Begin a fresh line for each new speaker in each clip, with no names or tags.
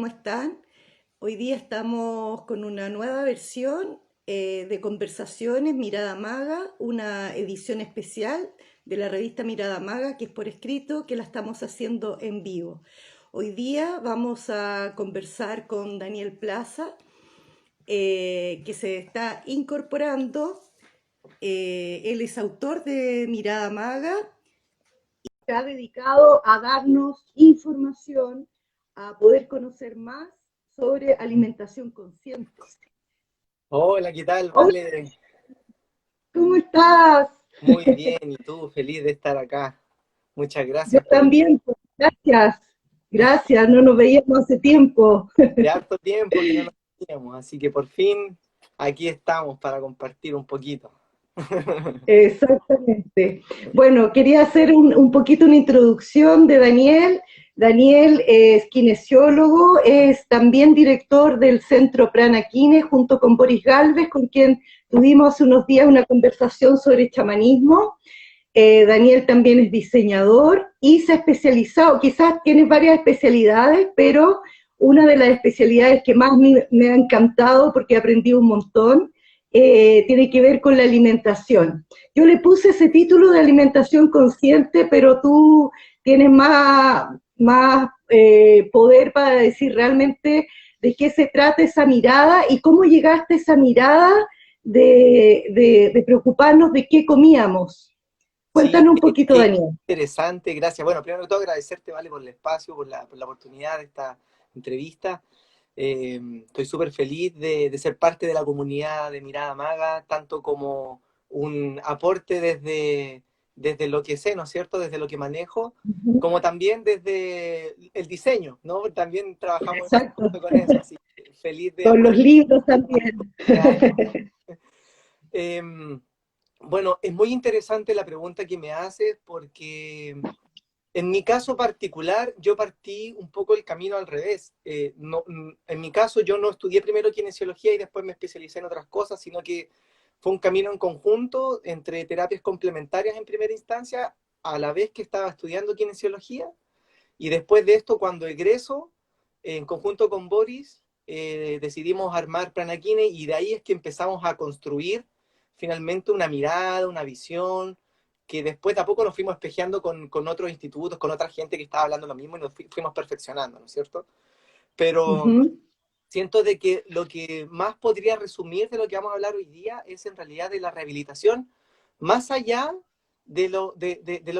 ¿cómo están? Hoy día estamos con una nueva versión de Conversaciones Mirada Maga, una edición especial de la revista Mirada Maga, que es por escrito, que la estamos haciendo en vivo. Hoy día vamos a conversar con Daniel Plaza, que se está incorporando. Él es autor de Mirada Maga, se ha dedicado a darnos información, a poder conocer más sobre alimentación consciente.
Hola, ¿qué tal?
Hola,
Vale,
¿cómo estás?
muy bien. ¿Y tú? Feliz de estar acá. Muchas
Yo
gracias por
también, pues, gracias. Gracias, no nos veíamos hace tiempo.
de harto tiempo que no nos veíamos, así que por fin aquí estamos para compartir un poquito.
Exactamente. Bueno, quería hacer un poquito una introducción de Daniel. Daniel es kinesiólogo, es también director del Centro Prana Kine, junto con Boris Galvez, con quien tuvimos hace unos días una conversación sobre chamanismo. Daniel también es diseñador y se ha especializado, quizás tiene varias especialidades, pero una de las especialidades que más me ha encantado porque he aprendido un montón, tiene que ver con la alimentación. Yo le puse ese título de alimentación consciente, pero tú tienes más poder para decir realmente de qué se trata esa mirada y cómo llegaste a esa mirada de preocuparnos de qué comíamos.
Sí,
Cuéntanos un poquito,
qué
Daniel.
interesante. Gracias. Bueno, primero que todo agradecerte, Vale, por el espacio, por la oportunidad de esta entrevista. Estoy súper feliz de ser parte de la comunidad de Mirada Maga, tanto como un aporte desde lo que sé, ¿no es cierto? Desde lo que manejo, como también desde el diseño, ¿no? También trabajamos en
Exacto,
conjunto con eso, así que feliz de
con los
aprovechar
libros también.
la oportunidad. Em, bueno, es muy interesante la pregunta que me haces porque en mi caso particular, yo partí un poco el camino al revés. En mi caso, yo no estudié primero kinesiología y después me especialicé en otras cosas, sino que fue un camino en conjunto entre terapias complementarias en primera instancia, a la vez que estaba estudiando kinesiología. Y después de esto, cuando egreso, en conjunto con Boris, decidimos armar Pranakine y de ahí es que empezamos a construir finalmente una mirada, una visión, que después de a poco nos fuimos espejeando con otros institutos, con otra gente que estaba hablando lo mismo y nos fuimos perfeccionando, ¿no es cierto? Pero
Ujú.
siento de que lo que más podría resumir de lo que vamos a hablar hoy día es en realidad de la rehabilitación, más allá de lo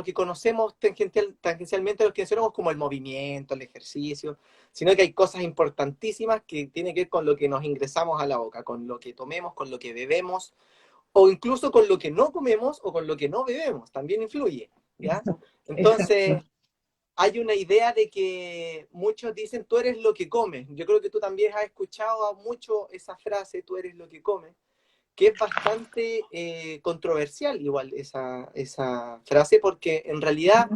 que conocemos tangencialmente los kinesiólogos como el movimiento, el ejercicio, sino que hay cosas importantísimas que tienen que ver con lo que nos ingresamos a la boca, con lo que tomemos, con lo que bebemos, o incluso con lo que no comemos o con lo que no bebemos, también influye, ¿ya?
Exacto,
Entonces,
exacto.
hay una idea de que muchos dicen tú eres lo que comes. Yo creo que tú también has escuchado mucho esa frase, tú eres lo que comes, que es bastante controversial igual esa frase, porque en realidad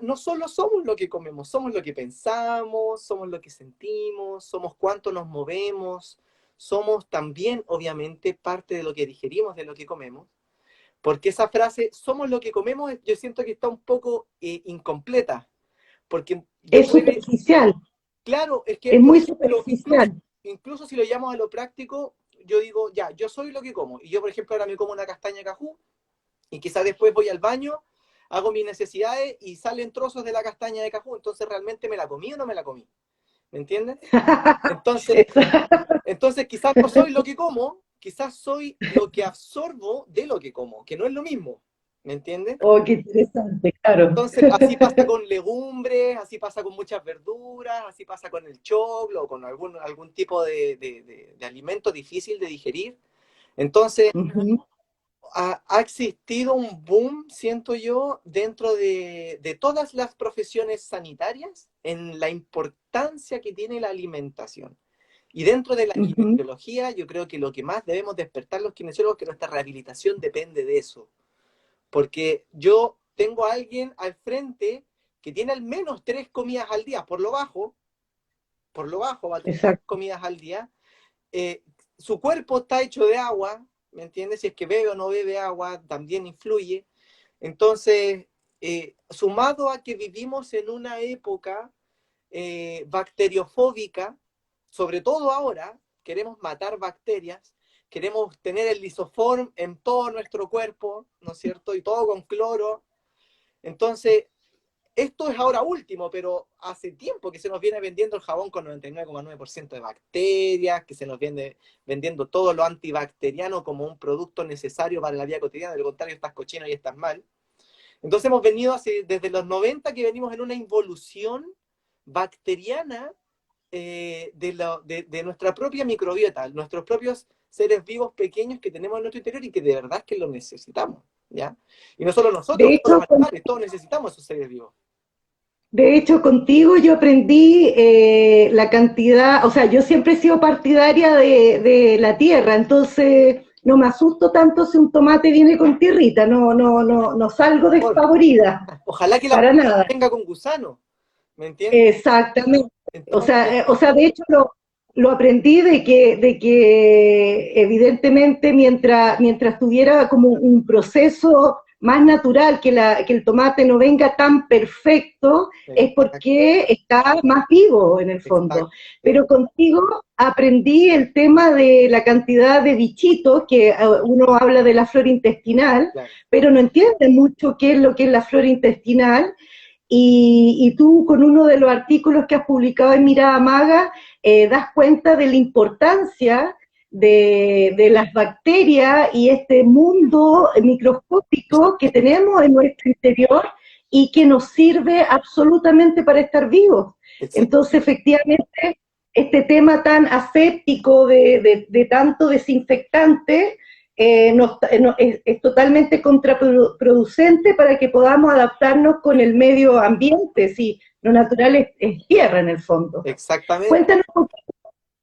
no solo somos lo que comemos, somos lo que pensamos, somos lo que sentimos, somos cuánto nos movemos, somos también obviamente parte de lo que digerimos, de lo que comemos. Porque esa frase, somos lo que comemos, yo siento que está un poco incompleta, porque yo
Es
puede,
superficial,
claro, es que,
es
por
muy
ejemplo,
superficial.
incluso si lo llamo a lo práctico, yo digo, ya, yo soy lo que como, y yo, por ejemplo, ahora me como una castaña cajú, y quizás después voy al baño, hago mis necesidades y salen trozos de la castaña de cajú, entonces realmente me la comí o no me la comí, ¿me entiendes? Entonces,
Exacto.
entonces quizás no soy lo que como, quizás soy lo que absorbo de lo que como, que no es lo mismo, ¿me entiendes?
Oh, qué interesante, claro.
Entonces, así pasa con legumbres, así pasa con muchas verduras, así pasa con el choclo o con algún tipo de alimento difícil de digerir. Entonces,
Ujú.
ha existido un boom, siento yo, dentro de todas las profesiones sanitarias en la importancia que tiene la alimentación. Y dentro de la
Ujú.
kinesiología, yo creo que lo que más debemos despertar los kinesiólogos es que nuestra rehabilitación depende de eso. Porque yo tengo a alguien al frente que tiene al menos 3 comidas al día, por lo bajo va a tener tres
Exacto.
comidas al día. Eh, Su cuerpo está hecho de agua, ¿me entiendes? Si es que bebe o no bebe agua, también influye. Entonces, sumado a que vivimos en una época bacteriofóbica, sobre todo ahora, queremos matar bacterias, queremos tener el lisoform en todo nuestro cuerpo, ¿no es cierto? Y todo con cloro. Entonces, esto es ahora último, pero hace tiempo que se nos viene vendiendo el jabón con 99,9% de bacterias, que se nos viene vendiendo todo lo antibacteriano como un producto necesario para la vida cotidiana, de lo contrario estás cochino y estás mal. Entonces hemos venido desde los 90 que venimos en una involución bacteriana de nuestra propia microbiota, nuestros propios seres vivos pequeños que tenemos en nuestro interior y que de verdad es que los necesitamos, ¿ya? Y no solo nosotros,
De
todos
hecho,
los animales, todos necesitamos esos seres vivos.
De hecho, contigo yo aprendí la cantidad, o sea, yo siempre he sido partidaria de la tierra, entonces no me asusto tanto si un tomate viene con tierrita, no salgo despavorida,
Ojalá que la
para nada.
venga con gusano, ¿me entiendes?
Exactamente.
Entonces,
O sea, de hecho lo aprendí de que evidentemente mientras tuviera como un proceso más natural, que el tomate no venga tan perfecto, es
exacto,
porque está más vivo en el fondo.
exacto,
Pero contigo aprendí el tema de la cantidad de bichitos, que uno habla de la flora intestinal,
claro.
pero no entiende mucho qué es lo que es la flora intestinal, y tú con uno de los artículos que has publicado en Mirada Maga, das cuenta de la importancia de las bacterias y este mundo microscópico que tenemos en nuestro interior y que nos sirve absolutamente para estar vivos.
Exacto.
Entonces, efectivamente, este tema tan aséptico de tanto desinfectante es totalmente contraproducente para que podamos adaptarnos con el medio ambiente, si lo natural es tierra en el fondo.
Exactamente.
Cuéntanos un poquito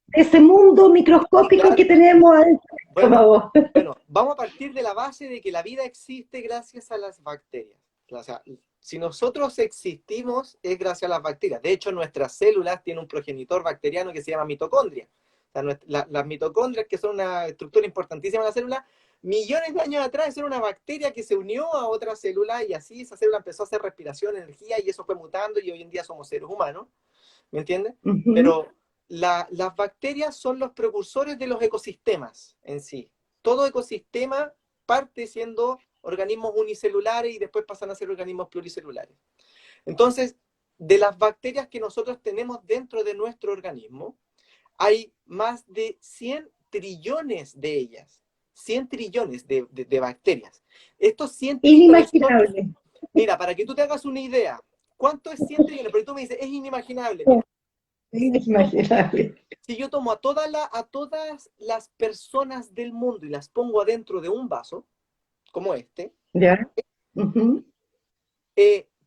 de ese mundo
Sí,
microscópico que
claro.
tenemos adentro del
Bueno,
estómago.
bueno, vamos a partir de la base de que la vida existe gracias a las bacterias. O sea, si nosotros existimos es gracias a las bacterias. De hecho, nuestras células tienen un progenitor bacteriano que se llama mitocondria. O sea, las mitocondrias, que son una estructura importantísima de la célula, millones de años atrás era una bacteria que se unió a otra célula y así esa célula empezó a hacer respiración, energía y eso fue mutando y hoy en día somos seres humanos. ¿Me entiendes?
Uh -huh.
Pero las bacterias son los precursores de los ecosistemas en sí. Todo ecosistema parte siendo organismos unicelulares y después pasan a ser organismos pluricelulares. Entonces, de las bacterias que nosotros tenemos dentro de nuestro organismo, hay más de 100 trillones de ellas. 100 trillones de bacterias. Estos 100 trillones son,
Inimaginable.
mira, para que tú te hagas una idea, ¿cuánto es 100 trillones? Pero tú me dices, es inimaginable. Mira,
Inimaginable.
si yo tomo a todas las personas del mundo y las pongo adentro de un vaso, como este,
¿Ya? Uh -huh.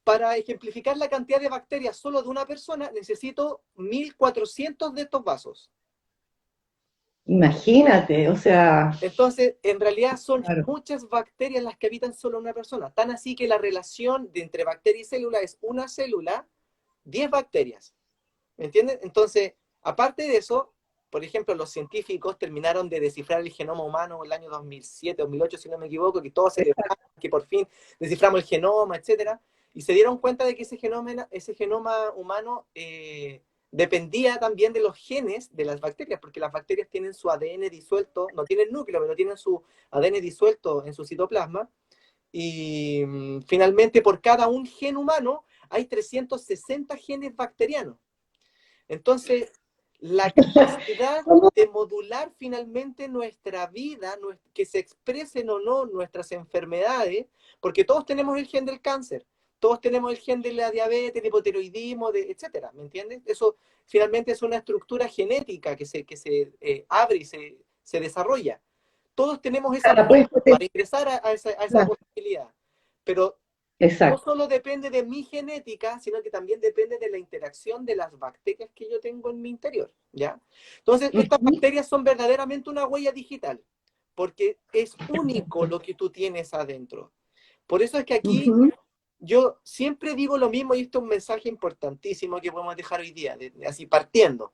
para ejemplificar la cantidad de bacterias solo de una persona, necesito 1400 de estos vasos.
Imagínate, o sea,
Entonces, en realidad son
claro.
muchas bacterias las que habitan solo una persona. Tan así que la relación entre bacteria y célula es una célula, 10 bacterias. ¿Me entienden? Entonces, aparte de eso, por ejemplo, los científicos terminaron de descifrar el genoma humano en el año 2007, 2008, si no me equivoco, que todos celebraron que por fin desciframos el genoma, etcétera, y se dieron cuenta de que ese genoma humano dependía también de los genes de las bacterias, porque las bacterias tienen su ADN disuelto, no tienen núcleo, pero tienen su ADN disuelto en su citoplasma, y finalmente por cada un gen humano hay 360 genes bacterianos. Entonces, la capacidad de modular finalmente nuestra vida, que se expresen o no nuestras enfermedades, porque todos tenemos el gen del cáncer, todos tenemos el gen de la diabetes, del hipotiroidismo, etcétera, ¿me entiendes? Eso finalmente es una estructura genética que se abre y se desarrolla. Todos tenemos esa
Pues,
para ingresar a esa posibilidad, pero no
exacto.
solo depende de mi genética, sino que también depende de la interacción de las bacterias que yo tengo en mi interior, ¿ya? Entonces,
Uh
estas
-huh.
bacterias son verdaderamente una huella digital, porque es único lo que tú tienes adentro. Por eso es que
Uh
aquí
-huh.
yo siempre digo lo mismo, y esto es un mensaje importantísimo que podemos dejar hoy día, así partiendo.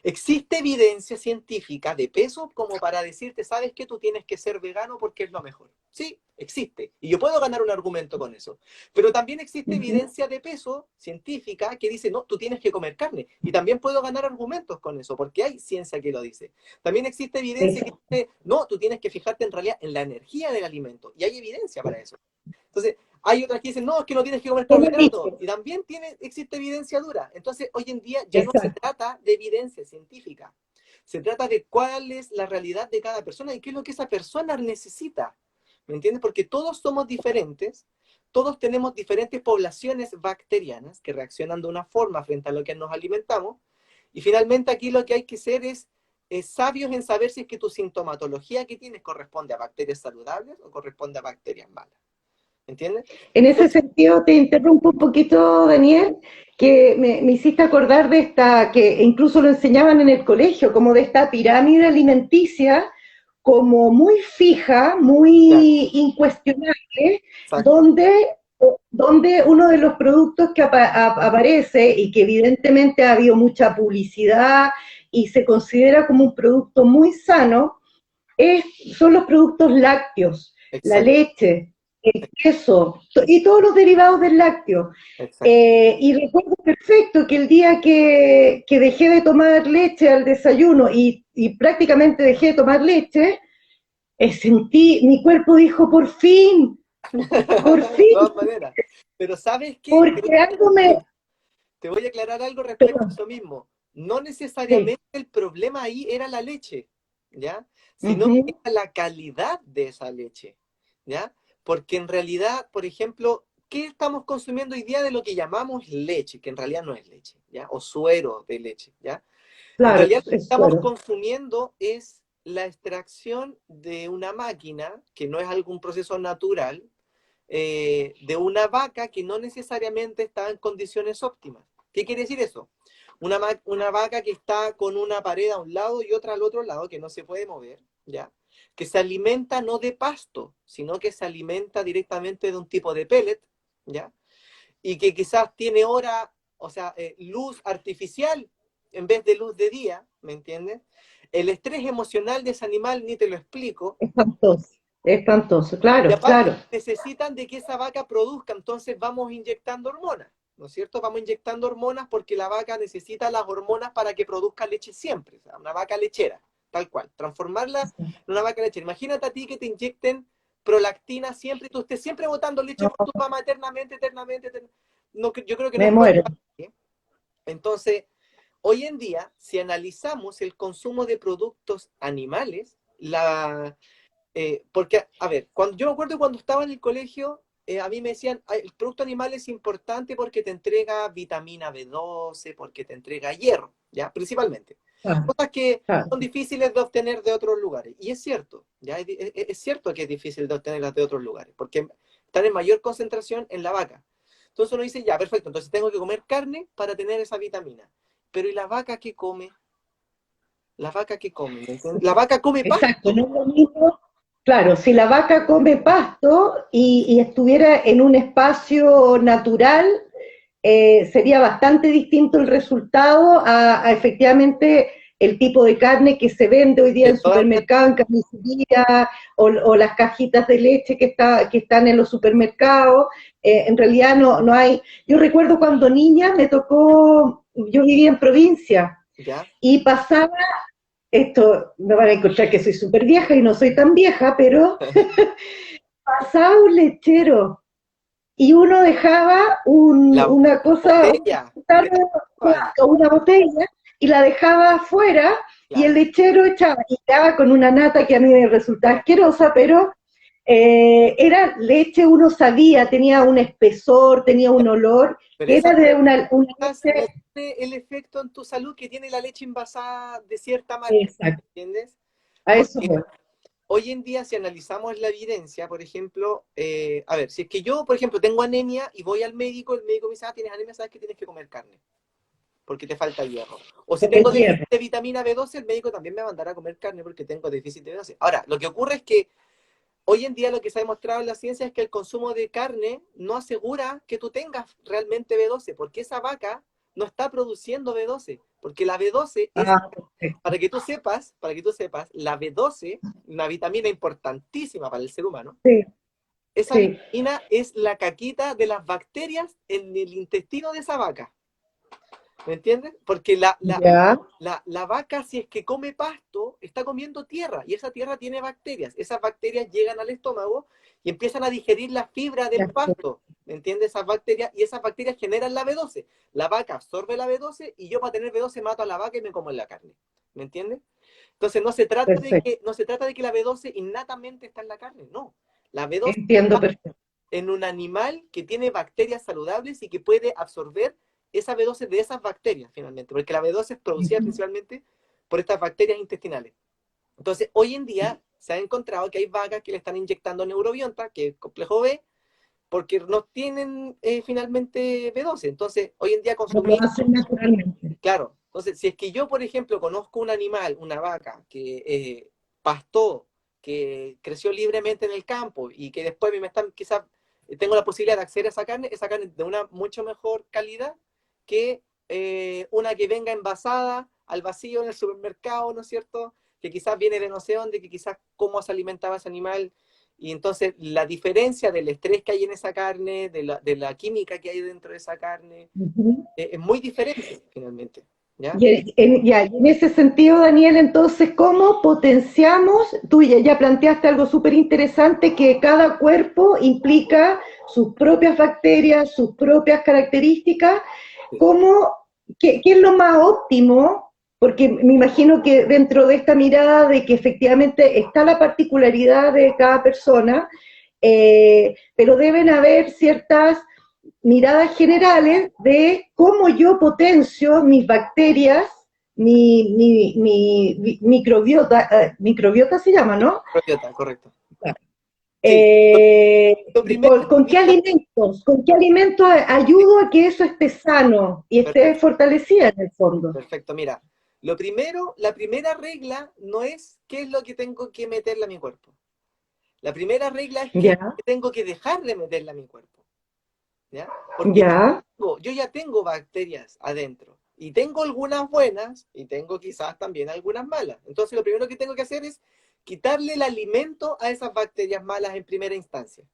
¿Existe evidencia científica de peso como para decirte, sabes que tú tienes que ser vegano porque es lo mejor? Sí, existe. Y yo puedo ganar un argumento con eso. Pero también existe evidencia de peso científica que dice, no, tú tienes que comer carne. Y también puedo ganar argumentos con eso, porque hay ciencia que lo dice. También existe evidencia que dice, no, tú tienes que fijarte en realidad en la energía del alimento. Y hay evidencia para eso. Entonces, hay otras que dicen, no, es que no tienes que comer carbohidratos. Y también existe evidencia dura. Entonces, hoy en día ya no se trata de evidencia científica. Se trata de cuál es la realidad de cada persona y qué es lo que esa persona necesita. ¿Me entiendes? Porque todos somos diferentes, todos tenemos diferentes poblaciones bacterianas que reaccionan de una forma frente a lo que nos alimentamos. Y finalmente aquí lo que hay que ser es sabios en saber si es que tu sintomatología que tienes corresponde a bacterias saludables o corresponde a bacterias malas. ¿Entiendes?
En ese sentido, te interrumpo un poquito, Daniel, que me hiciste acordar de esta, que incluso lo enseñaban en el colegio, como de esta pirámide alimenticia, como muy fija, muy incuestionable, donde uno de los productos que aparece y que evidentemente ha habido mucha publicidad y se considera como un producto muy sano, son los productos lácteos, la leche, el queso y todos los derivados del lácteo. Y recuerdo perfecto que el día que dejé de tomar leche al desayuno y prácticamente dejé de tomar leche, mi cuerpo dijo, por fin, por fin.
De todas maneras. Pero ¿sabes qué?
Porque algo me...
Te voy a aclarar algo respecto a eso mismo. No necesariamente el problema ahí era la leche, ¿ya? Sino que era la calidad de esa leche, ¿ya? Porque en realidad, por ejemplo, ¿qué estamos consumiendo hoy día de lo que llamamos leche? Que en realidad no es leche, ¿ya? O suero de leche, ¿ya?
Claro,
en realidad lo que estamos consumiendo es la extracción de una máquina, que no es algún proceso natural, de una vaca que no necesariamente está en condiciones óptimas. ¿Qué quiere decir eso? Una vaca que está con una pared a un lado y otra al otro lado, que no se puede mover, ¿ya? Que se alimenta no de pasto, sino que se alimenta directamente de un tipo de pellet, ¿ya? Y que quizás tiene luz artificial en vez de luz de día, ¿me entiendes? El estrés emocional de ese animal ni te lo explico.
Espantoso, claro,
Y aparte
claro.
necesitan de que esa vaca produzca, entonces vamos inyectando hormonas, ¿no es cierto? Vamos inyectando hormonas porque la vaca necesita las hormonas para que produzca leche siempre, o sea, una vaca lechera, tal cual, transformarla en una vaca lechera. Imagínate a ti que te inyecten prolactina siempre y tú estés siempre botando leche por tu mamá eternamente. No, yo creo que no
Me
es bueno.
muero.
Entonces, hoy en día, si analizamos el consumo de productos animales, porque, a ver, yo me acuerdo cuando estaba en el colegio, a mí me decían, el producto animal es importante porque te entrega vitamina B12, porque te entrega hierro, ¿ya? Principalmente. Cosas que son difíciles de obtener de otros lugares. Y es cierto, ¿ya? Es cierto que es difícil de obtenerlas de otros lugares, porque están en mayor concentración en la vaca. Entonces uno dice, ya, perfecto, entonces tengo que comer carne para tener esa vitamina. Pero ¿y la vaca qué come? ¿La vaca qué come? La vaca come pasto.
Exacto, no es lo mismo. Claro, si la vaca come pasto y estuviera en un espacio natural, sería bastante distinto el resultado a efectivamente el tipo de carne que se vende hoy día en supermercado, en carnicería, o las cajitas de leche que están en los supermercados. En realidad no hay. Yo recuerdo cuando niña yo vivía en provincia,
¿ya?
Y pasaba, esto me van a encontrar que soy súper vieja y no soy tan vieja, pero pasaba un lechero y uno dejaba una cosa, una botella, y la dejaba afuera, y el lechero echaba con una nata que a mí me resultaba asquerosa, pero era leche, uno sabía, tenía un espesor, tenía un olor,
pero
que era de una
leche. El efecto en tu salud que tiene la leche envasada de cierta marca,
exacto.
¿entiendes?
A eso
Porque hoy en día, si analizamos la evidencia, por ejemplo, a ver, si es que yo, por ejemplo, tengo anemia y voy al médico, el médico me dice, tienes anemia, sabes que tienes que comer carne, porque te falta hierro. O si tengo déficit de vitamina B12, el médico también me mandará a comer carne porque tengo déficit de B12. Ahora, lo que ocurre es que hoy en día lo que se ha demostrado en la ciencia es que el consumo de carne no asegura que tú tengas realmente B12, porque esa vaca no está produciendo B12, porque la B12 es,
Perfecto.
para que tú sepas, la B12, una vitamina importantísima para el ser humano,
Sí,
esa
sí.
vitamina es la caquita de las bacterias en el intestino de esa vaca. ¿Me entiendes? Porque
Ya,
la vaca, si es que come pasto, está comiendo tierra y esa tierra tiene bacterias. Esas bacterias llegan al estómago y empiezan a digerir la fibra del pasto. ¿Me entiendes? Esas bacterias, y esas bacterias generan la B12. La vaca absorbe la B12 y yo para tener B12 mato a la vaca y me como en la carne. ¿Me entiendes? Entonces
perfecto.
no se trata de que la B12 innatamente está en la carne, no. La B12
Entiendo
está
perfecto.
en un animal que tiene bacterias saludables y que puede absorber esa B12 de esas bacterias, finalmente, porque la B12 es producida principalmente por estas bacterias intestinales. Entonces, hoy en día se ha encontrado que hay vacas que le están inyectando neurobionta, que es complejo B, porque no tienen finalmente B12. Entonces, hoy en día
No lo
consumir,
hacen naturalmente.
claro, entonces, si es que yo, por ejemplo, conozco un animal, una vaca, que pastó, que creció libremente en el campo y que después me están, quizás tengo la posibilidad de acceder a esa carne de una mucho mejor calidad que una que venga envasada al vacío en el supermercado, ¿no es cierto? Que quizás viene de no sé dónde, que quizás cómo se alimentaba ese animal. Y entonces la diferencia del estrés que hay en esa carne, de la química que hay dentro de esa carne,
Ujú.
es muy diferente finalmente. ¿Ya?
Y en ese sentido, Daniel, entonces, ¿cómo potenciamos? Tú ya planteaste algo súper interesante, que cada cuerpo implica sus propias bacterias, sus propias características.
Sí.
¿Cómo, qué es lo más óptimo? Porque me imagino que dentro de esta mirada de que efectivamente está la particularidad de cada persona, pero deben haber ciertas miradas generales de cómo yo potencio mis bacterias, mi microbiota, microbiota se llama, ¿no?
Probiota, correcto. Sí,
Eh,
lo primero,
con qué alimentos ayudo a que eso esté sano y esté
perfecto,
fortalecida en el fondo.
perfecto. Mira, lo primero, la primera regla no es qué es lo que tengo que meterle a mi cuerpo. La primera regla es qué es lo
Ya,
que tengo que dejar de meterle a mi cuerpo. ¿Ya? Porque
ya,
yo ya tengo bacterias adentro. Y tengo algunas buenas y tengo quizás también algunas malas. Entonces lo primero que tengo que hacer es quitarle el alimento a esas bacterias malas en primera instancia.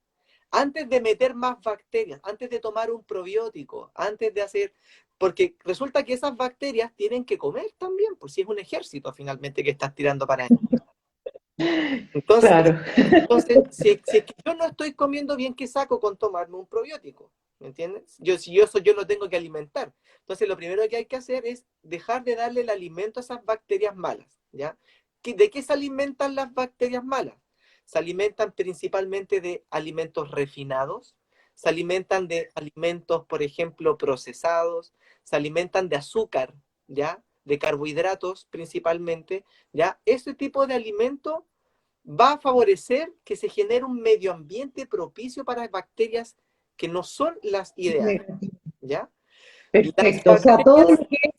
Antes de meter más bacterias, antes de tomar un probiótico, antes de hacer, porque resulta que esas bacterias tienen que comer también, por si es un ejército finalmente que estás tirando para ellos. Entonces,
claro.
si es que yo no estoy comiendo bien, ¿qué saco con tomarme un probiótico? ¿Me entiendes? Yo lo tengo que alimentar. Entonces, lo primero que hay que hacer es dejar de darle el alimento a esas bacterias malas, ¿ya? ¿De qué se alimentan las bacterias malas? Se alimentan principalmente de alimentos refinados, se alimentan de alimentos, por ejemplo, procesados, se alimentan de azúcar, ¿ya? De carbohidratos principalmente, ¿ya? Ese tipo de alimento va a favorecer que se genere un medio ambiente propicio para bacterias que no son las ideales, ¿ya? Las
Perfecto. O sea, todo lo
bacterias,
que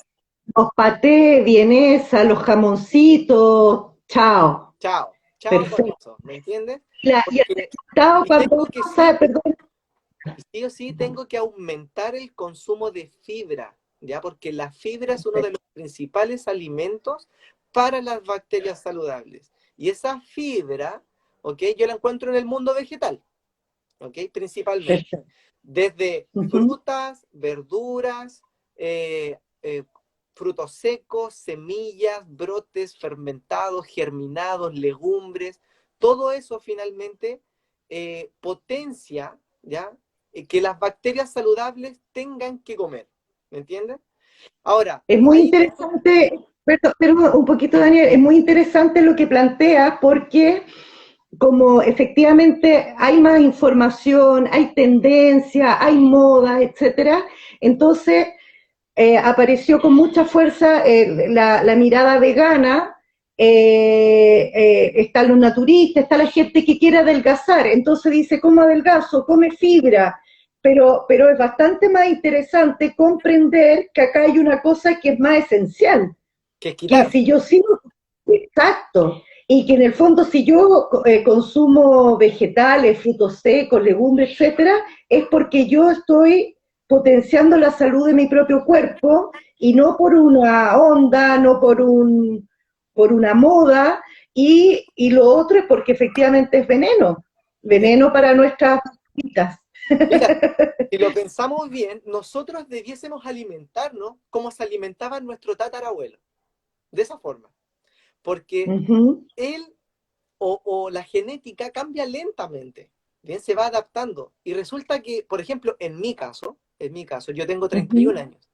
los patés, vienesa, los jamoncitos, chao.
chao, chao con
Perfecto.
eso, ¿me entiendes?
Y el
Porque
resultado
y
cuando
tengo que sí,
perdón,
sí o sí tengo que aumentar el consumo de fibra, ¿ya? Porque la fibra es uno de los principales alimentos para las bacterias saludables. Y esa fibra, ¿ok? Yo la encuentro en el mundo vegetal, ¿ok? Principalmente.
perfecto.
Desde
Ujú.
frutas, verduras, eh, eh, frutos secos, semillas, brotes fermentados, germinados, legumbres, todo eso finalmente potencia, ¿ya? Que las bacterias saludables tengan que comer, ¿me entiendes? Ahora,
Es muy
ahí,
interesante, pero un poquito, Daniel, es muy interesante lo que plantea porque como efectivamente hay más información, hay tendencia, hay moda, etcétera, entonces apareció con mucha fuerza la mirada vegana, están los naturistas, está la gente que quiere adelgazar, entonces dice, ¿cómo adelgazo? Come fibra, pero es bastante más interesante comprender que acá hay una cosa que es más esencial,
que es
que
quitar,
si yo sigo, exacto, y que en el fondo si yo consumo vegetales, frutos secos, legumbres, etcétera, es porque yo estoy potenciando la salud de mi propio cuerpo, y no por una onda, no por una moda, y lo otro es porque efectivamente es veneno, veneno para nuestras vidas.
Mira, si lo pensamos bien, nosotros debiésemos alimentarnos como se alimentaban nuestro tatarabuelo, de esa forma, porque él o la genética cambia lentamente, bien, se va adaptando, y resulta que, por ejemplo, en mi caso, yo tengo 31 años,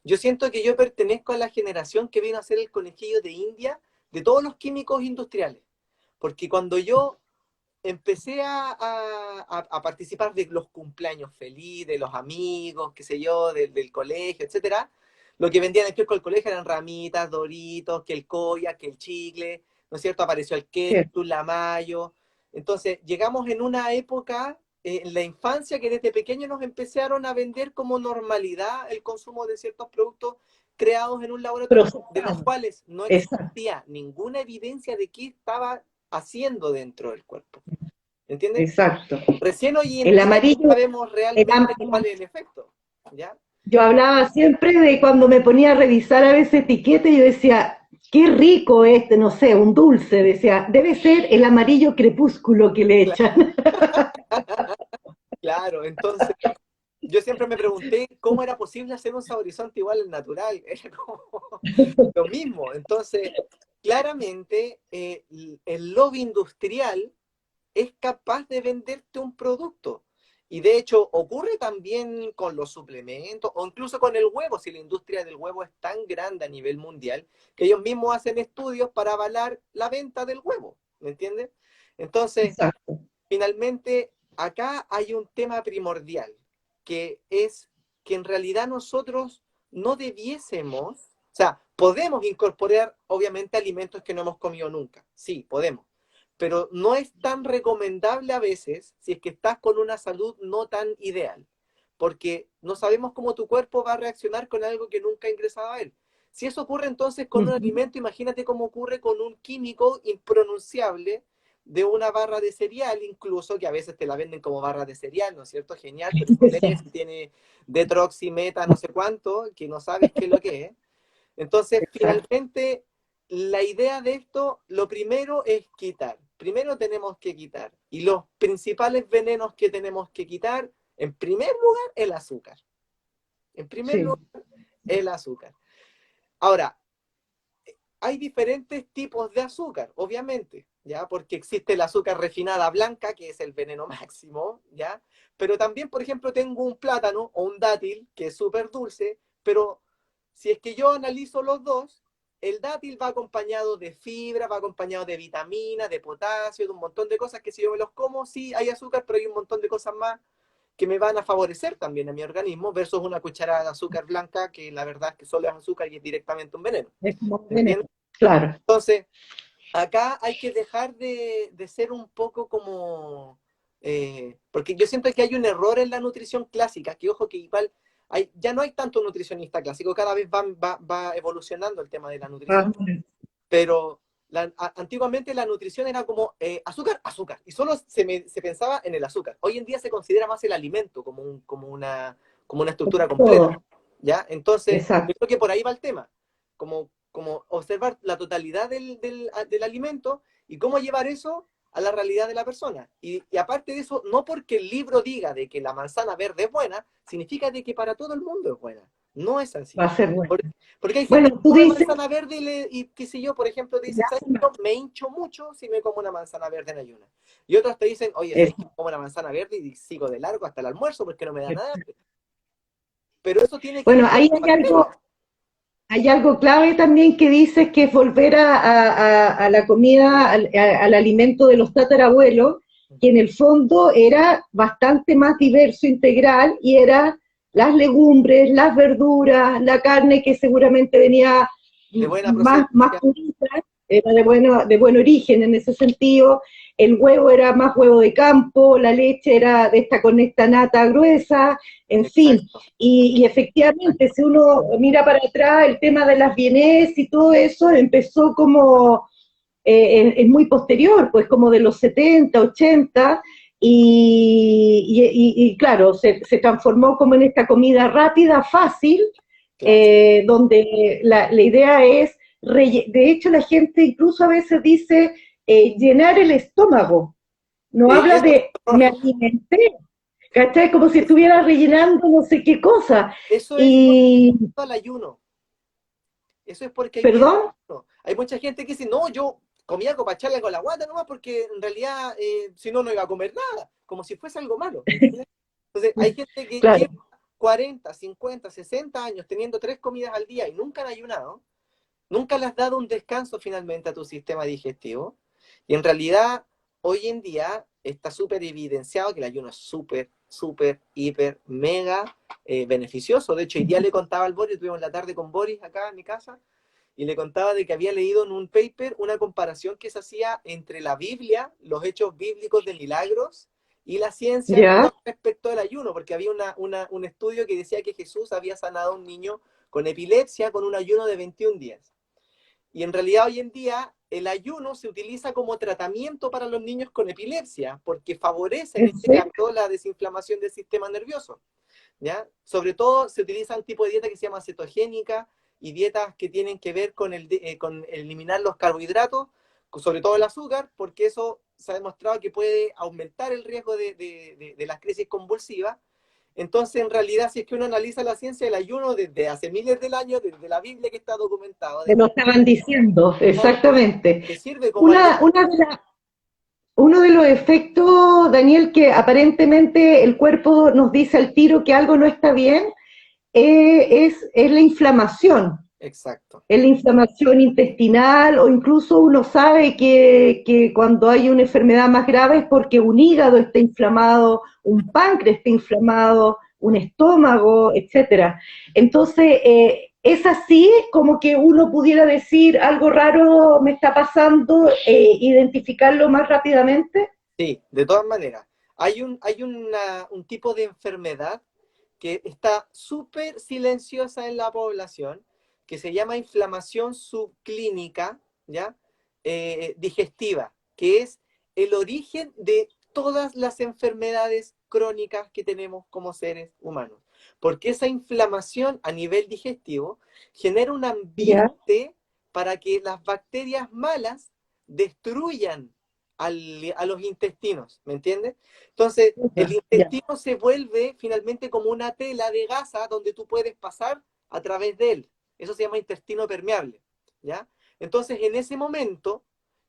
yo siento que yo pertenezco a la generación que vino a ser el conejillo de India de todos los químicos industriales, porque cuando yo empecé a participar de los cumpleaños felices, de los amigos, qué sé yo, del colegio, etcétera. Lo que vendían en el kiosco del colegio eran ramitas, doritos, que el coya, que el chicle, ¿no es cierto? Apareció el ketchup, la mayo. Entonces, llegamos en una época, en la infancia, que desde pequeños nos empezaron a vender como normalidad el consumo de ciertos productos creados en un laboratorio, de los cuales no existía ninguna evidencia de qué estaba haciendo dentro del cuerpo. ¿Entiendes?
Exacto.
Recién hoy en
El
día
amarillo,
sabemos realmente cuál es el efecto. ¿Ya?
Yo hablaba siempre de cuando me ponía a revisar a veces etiquetas, yo decía, qué rico este, no sé, un dulce, decía, debe ser el amarillo crepúsculo que le echan.
Claro, entonces yo siempre me pregunté cómo era posible hacer un saborizante igual al natural. Era como lo mismo. Entonces, claramente, el lobby industrial es capaz de venderte un producto. Y de hecho ocurre también con los suplementos o incluso con el huevo, si la industria del huevo es tan grande a nivel mundial que ellos mismos hacen estudios para avalar la venta del huevo, ¿me entiendes? Entonces,
Exacto.
finalmente, acá hay un tema primordial, que es que en realidad nosotros no debiésemos, o sea, podemos incorporar obviamente alimentos que no hemos comido nunca, sí, podemos, pero no es tan recomendable a veces si es que estás con una salud no tan ideal, porque no sabemos cómo tu cuerpo va a reaccionar con algo que nunca ha ingresado a él. Si eso ocurre entonces con un alimento, imagínate cómo ocurre con un químico impronunciable de una barra de cereal, incluso, que a veces te la venden como barra de cereal, ¿no es cierto? Genial, pero no lees, tiene detroximeta, no sé cuánto, que no sabes qué es lo que es. Entonces, finalmente, la idea de esto, lo primero es quitar. Primero tenemos que quitar. Y los principales venenos que tenemos que quitar, en primer lugar, el azúcar. En primer lugar, el azúcar. Ahora, hay diferentes tipos de azúcar, obviamente, ¿ya? Porque existe el azúcar refinada blanca, que es el veneno máximo, ¿ya? Pero también, por ejemplo, tengo un plátano o un dátil, que es súper dulce, pero si es que yo analizo los dos, el dátil va acompañado de fibra, va acompañado de vitamina, de potasio, de un montón de cosas que si yo me los como, sí hay azúcar, pero hay un montón de cosas más que me van a favorecer también a mi organismo, versus una cucharada de azúcar blanca, que la verdad es que solo es azúcar y es directamente un veneno.
Es como un veneno.
¿Entiendes?
Claro.
Entonces, acá hay que dejar de ser un poco como... porque yo siento que hay un error en la nutrición clásica, que ojo que igual ya no hay tanto nutricionista clásico, cada vez va evolucionando el tema de la nutrición. Pero antiguamente la nutrición era como azúcar, azúcar, y solo se pensaba en el azúcar. Hoy en día se considera más el alimento como una estructura completa. ¿Ya? Entonces, yo creo que por ahí va el tema. Como observar la totalidad del alimento y cómo llevar eso a la realidad de la persona. Y aparte de eso, no porque el libro diga de que la manzana verde es buena, significa de que para todo el mundo es buena. No es así.
Va a ser bueno.
Porque hay gente que
tú
come
dices,
manzana verde y qué sé yo, por ejemplo, te dicen, ¿sabes qué? Yo me hincho mucho si me como una manzana verde en ayunas. Y otros te dicen, oye, ¿sabes qué? Como una manzana verde y sigo de largo hasta el almuerzo porque no me da nada. Pero eso tiene que ver con
ahí
las bacterias.
hay algo clave también que dices que es volver a la comida, al alimento de los tatarabuelos, que en el fondo era bastante más diverso, integral, y era las legumbres, las verduras, la carne que seguramente venía
De buena
más
procedencia.
purita, era de buen origen en ese sentido, el huevo era más huevo de campo, la leche era de con esta nata gruesa, en fin, y efectivamente, si uno mira para atrás, el tema de las bienes y todo eso empezó como es muy posterior, pues como de los 70, 80, y claro, se transformó como en esta comida rápida, fácil,
Claro.
donde la idea es, de hecho la gente incluso a veces dice llenar el estómago, no habla
Eso es
de me alimenté, ¿cachai? Como si estuviera rellenando no sé qué cosa.
eso es porque
Y,
al ayuno. Eso es porque hay días.
perdón,
No. Hay mucha gente que dice, no, yo comí algo para echarle con la guata nomás porque en realidad si no, no iba a comer nada, como si fuese algo malo. ¿Entiendes? Entonces, hay gente que
claro,
lleva 40, 50, 60 años teniendo 3 comidas al día y nunca han ayunado, nunca le has dado un descanso finalmente a tu sistema digestivo. Y en realidad, hoy en día está súper evidenciado que el ayuno es súper, súper, hiper, mega beneficioso. De hecho, hoy día le contaba al Boris, tuvimos la tarde con Boris acá en mi casa, y le contaba de que había leído en un paper una comparación que se hacía entre la Biblia, los hechos bíblicos de milagros, y la ciencia
ya,
con respecto al ayuno, porque había un estudio que decía que Jesús había sanado a un niño con epilepsia con un ayuno de 21 días. Y en realidad hoy en día el ayuno se utiliza como tratamiento para los niños con epilepsia, porque favorece en
en
este
serio,
caso la desinflamación del sistema nervioso. ¿Ya? Sobre todo se utiliza un tipo de dieta que se llama cetogénica y dietas que tienen que ver con eliminar los carbohidratos, sobre todo el azúcar, porque eso se ha demostrado que puede aumentar el riesgo de las crisis convulsivas. Entonces, en realidad, si es que uno analiza la ciencia del ayuno desde hace miles de años, desde la Biblia que está documentado,
me
desde
lo estaban diciendo, exactamente.
que sirve como
Una,
alimento.
una de las Uno de los efectos, Daniel, que aparentemente el cuerpo nos dice al tiro que algo no está bien, es
Exacto.
la inflamación intestinal, o incluso uno sabe que cuando hay una enfermedad más grave es porque un hígado está inflamado, un páncreas está inflamado, un estómago, etcétera. Entonces, es así como que uno pudiera decir algo raro me está pasando, identificarlo más rápidamente.
Sí, de todas maneras. Un tipo de enfermedad que está súper silenciosa en la población, que se llama inflamación subclínica, ¿ya? Digestiva, que es el origen de todas las enfermedades crónicas que tenemos como seres humanos. Porque esa inflamación a nivel digestivo genera un
¿Ya?
ambiente para que las bacterias malas destruyan a los intestinos, ¿me entiendes? Entonces, el
Ya.
intestino se vuelve finalmente como una tela de gasa donde tú puedes pasar a través de él. Eso se llama intestino permeable, ¿ya? Entonces, en ese momento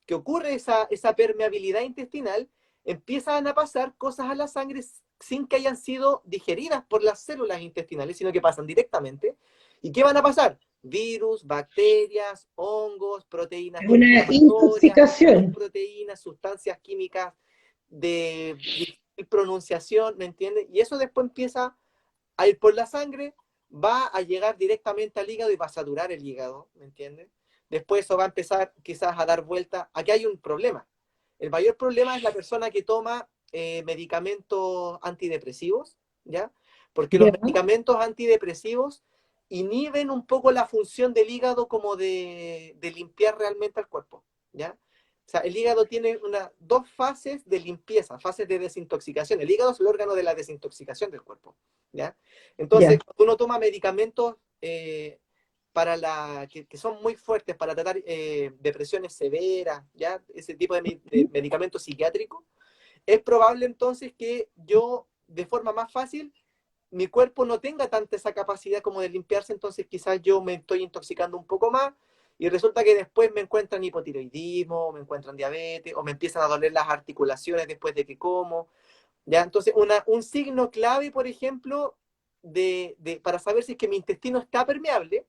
que ocurre esa permeabilidad intestinal, empiezan a pasar cosas a la sangre sin que hayan sido digeridas por las células intestinales, sino que pasan directamente. ¿Y qué van a pasar? Virus, bacterias, hongos, proteínas
Una
inflamatorias,
intoxicación.
proteínas, sustancias químicas de difícil pronunciación, ¿me entiendes? Y eso después empieza a ir por la sangre, va a llegar directamente al hígado y va a saturar el hígado, ¿me entiendes? Después eso va a empezar quizás a dar vuelta. Aquí hay un problema. El mayor problema es la persona que toma medicamentos antidepresivos, ¿ya? Porque los
Ya.
medicamentos antidepresivos inhiben un poco la función del hígado como de limpiar realmente al cuerpo, ¿ya? O sea, el hígado tiene dos fases de limpieza, fases de desintoxicación. El hígado es el órgano de la desintoxicación del cuerpo, ¿ya? Entonces,
Ya.
cuando uno toma medicamentos que son muy fuertes para tratar depresiones severas, ¿ya? Ese tipo de medicamentos psiquiátricos, es probable entonces que yo, de forma más fácil, mi cuerpo no tenga tanta esa capacidad como de limpiarse, entonces quizás yo me estoy intoxicando un poco más y resulta que después me encuentran hipotiroidismo, me encuentran diabetes o me empiezan a doler las articulaciones después de que como. ¿Ya? Entonces, un signo clave, por ejemplo, para saber si es que mi intestino está permeable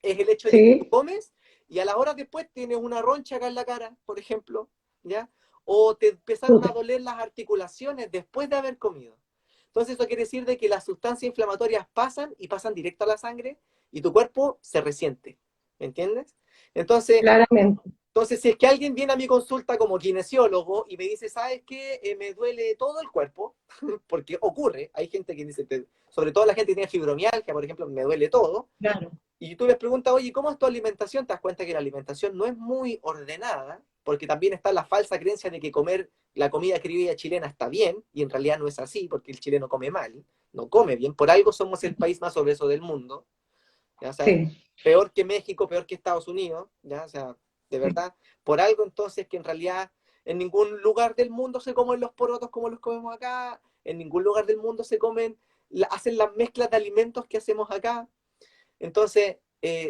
es el hecho de que tú
Sí.
comes y a las horas después tienes una roncha acá en la cara, por ejemplo, ¿ya? O te empezaron a
Puta.
doler las articulaciones después de haber comido. Entonces eso quiere decir de que las sustancias inflamatorias pasan y pasan directo a la sangre y tu cuerpo se resiente, ¿me entiendes? Entonces,
Claramente.
entonces, si es que alguien viene a mi consulta como kinesiólogo y me dice, ¿sabes qué? Me duele todo el cuerpo, porque ocurre, hay gente que dice, sobre todo la gente que tiene fibromialgia, por ejemplo, me duele todo,
Claro.
y tú les preguntas, oye, ¿cómo es tu alimentación? Te das cuenta que la alimentación no es muy ordenada, porque también está la falsa creencia de que comer la comida criolla chilena está bien, y en realidad no es así, porque el chileno come mal, no come bien, por algo somos el país más obeso del mundo, ¿ya? O sea,
Sí,
peor que México, peor que Estados Unidos, ¿ya? O sea, de
sí.
verdad, por algo entonces que en realidad en ningún lugar del mundo se comen los porotos como los comemos acá, en ningún lugar del mundo se comen, hacen las mezclas de alimentos que hacemos acá. Entonces,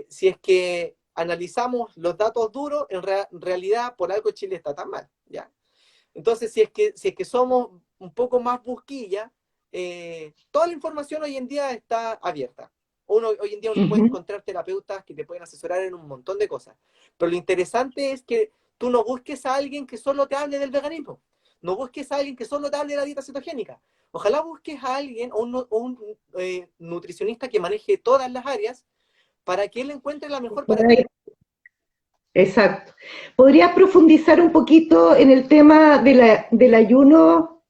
si es que analizamos los datos duros, en realidad por algo Chile está tan mal, ¿ya? Entonces, si es que somos un poco más busquilla, toda la información hoy en día está abierta. Hoy en día uno puede
Ujú.
encontrar terapeutas que te pueden asesorar en un montón de cosas. Pero lo interesante es que tú no busques a alguien que solo te hable del veganismo. No busques a alguien que solo te hable de la dieta cetogénica. Ojalá busques a alguien o un nutricionista que maneje todas las áreas para que él encuentre la mejor
Por
para ti.
ahí. Exacto. ¿Podrías profundizar un poquito en el tema del ayuno,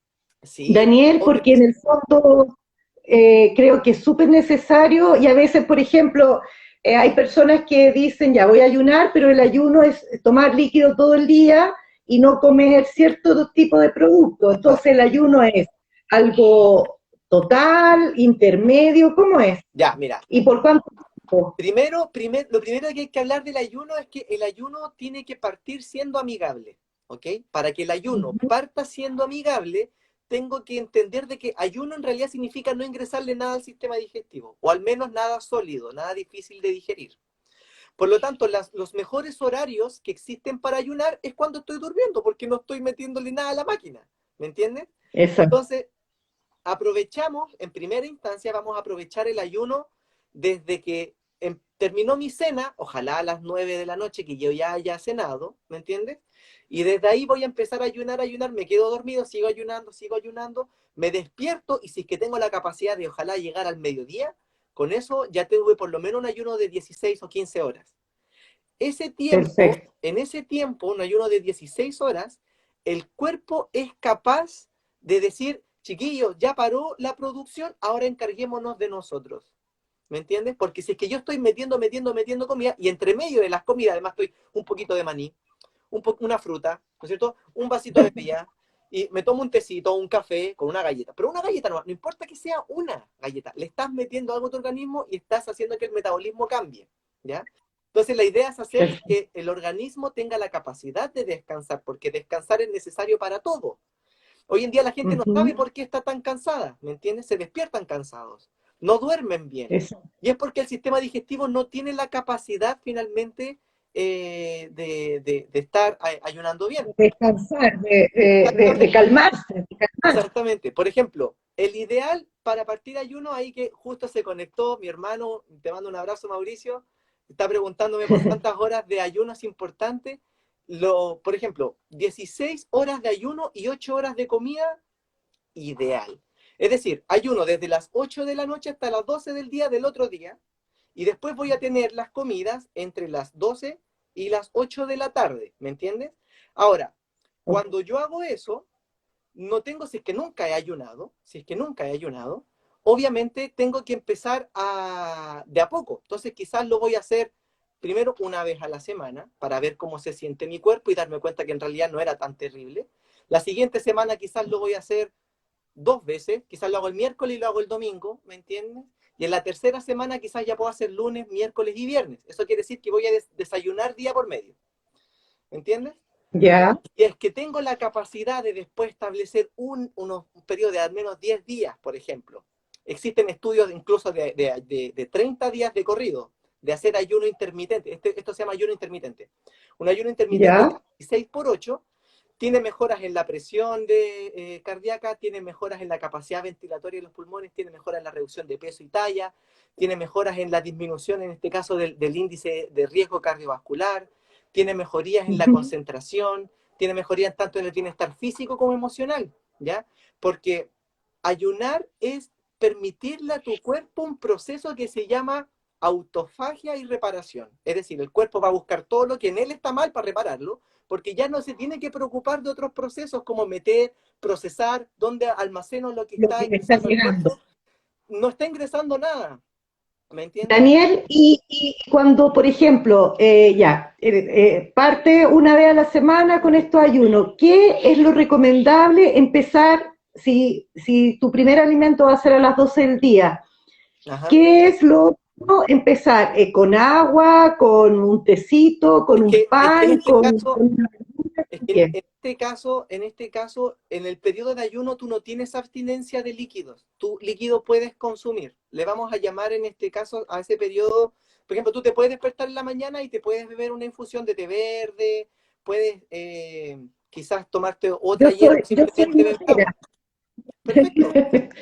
Sí,
Daniel?
obvio
Porque
que
en
sí.
el fondo creo que es súper necesario y a veces, por ejemplo, hay personas que dicen, ya voy a ayunar, pero el ayuno es tomar líquido todo el día y no comer cierto tipo de productos. Entonces el ayuno es algo total, intermedio, ¿cómo es?
Ya, mira,
¿Y por cuánto tiempo?
lo primero que hay que hablar del ayuno es que el ayuno tiene que partir siendo amigable, ¿ok? Para que el ayuno
Ujú.
parta siendo amigable, tengo que entender de que ayuno en realidad significa no ingresarle nada al sistema digestivo, o al menos nada sólido, nada difícil de digerir. Por lo tanto, los mejores horarios que existen para ayunar es cuando estoy durmiendo, porque no estoy metiéndole nada a la máquina, ¿me entiendes?
Exacto.
Entonces, aprovechamos, en primera instancia, vamos a aprovechar el ayuno desde que terminó mi cena, ojalá a las 9 de la noche que yo ya haya cenado, ¿me entiendes? Y desde ahí voy a empezar a ayunar, me quedo dormido, sigo ayunando, me despierto y si es que tengo la capacidad de ojalá llegar al mediodía, con eso ya tuve por lo menos un ayuno de 16 o 15 horas.
Perfecto.
En ese tiempo, un ayuno de 16 horas, el cuerpo es capaz de decir, chiquillos, ya paró la producción, ahora encarguémonos de nosotros. ¿Me entiendes? Porque si es que yo estoy metiendo comida, y entre medio de las comidas, además estoy un poquito de maní, una fruta, ¿no es cierto? Un vasito de bebida, y me tomo un tecito, un café con una galleta. Pero una galleta no importa que sea una galleta, le estás metiendo algo a tu organismo y estás haciendo que el metabolismo cambie, ¿ya? Entonces la idea es hacer
Perfecto.
que el organismo tenga la capacidad de descansar, porque descansar es necesario para todo. Hoy en día la gente no sabe
Ujú.
por qué está tan cansada, ¿me entiendes? Se despiertan cansados, no duermen bien.
Exacto.
Y es porque el sistema digestivo no tiene la capacidad finalmente de estar ayunando bien.
Descansar, de
Exactamente,
calmarse, de calmarse.
exactamente. Por ejemplo, el ideal para partir ayuno, ahí que justo se conectó mi hermano, te mando un abrazo Mauricio, está preguntándome por cuántas horas de ayuno es importante. Por ejemplo, 16 horas de ayuno y 8 horas de comida, ideal. Es decir, ayuno desde las 8 de la noche hasta las 12 del día del otro día, y después voy a tener las comidas entre las 12 y las 8 de la tarde, ¿me entiendes? Ahora, cuando yo hago eso, no tengo, si es que nunca he ayunado, obviamente tengo que empezar de a poco. Entonces quizás lo voy a hacer primero una vez a la semana para ver cómo se siente mi cuerpo y darme cuenta que en realidad no era tan terrible. La siguiente semana quizás lo voy a hacer 2 veces, quizás lo hago el miércoles y lo hago el domingo, ¿me entiendes? Y en la tercera semana quizás ya puedo hacer lunes, miércoles y viernes. Eso quiere decir que voy a desayunar día por medio, ¿me entiendes?
Ya,
Y es que tengo la capacidad de después establecer un periodo de al menos 10 días, por ejemplo. Existen estudios incluso de 30 días de corrido, de hacer ayuno intermitente. Esto se llama ayuno intermitente. Un ayuno intermitente
ya.
de 16 por 8 tiene mejoras en la presión cardíaca, tiene mejoras en la capacidad ventilatoria de los pulmones, tiene mejoras en la reducción de peso y talla, tiene mejoras en la disminución, en este caso, del índice de riesgo cardiovascular, tiene mejorías en la
Ujú.
concentración, tiene mejorías tanto en el bienestar físico como emocional, ¿ya? Porque ayunar es permitirle a tu cuerpo un proceso que se llama autofagia y reparación. Es decir, el cuerpo va a buscar todo lo que en él está mal para repararlo, porque ya no se tiene que preocupar de otros procesos como meter, procesar, dónde almaceno lo que
Lo
está
que me está
ingresando al
llegando.
cuerpo. No está ingresando nada, ¿me entiendes?
Daniel, y cuando, por ejemplo, ya, parte una vez a la semana con estos ayunos. ¿Qué es lo recomendable empezar si tu primer alimento va a ser a las 12 del día?
Ajá.
¿Qué es lo empezar? ¿Con agua, con un tecito, con un
Es que en
pan,
este caso,
con una verdura?
es que en el periodo de ayuno tú no tienes abstinencia de líquidos. Tú líquido puedes consumir. Le vamos a llamar en este caso a ese periodo, por ejemplo, tú te puedes despertar en la mañana y te puedes beber una infusión de té verde, puedes quizás tomarte otra hierba,
Yo soy
simplemente beber
matera.
agua. Perfecto,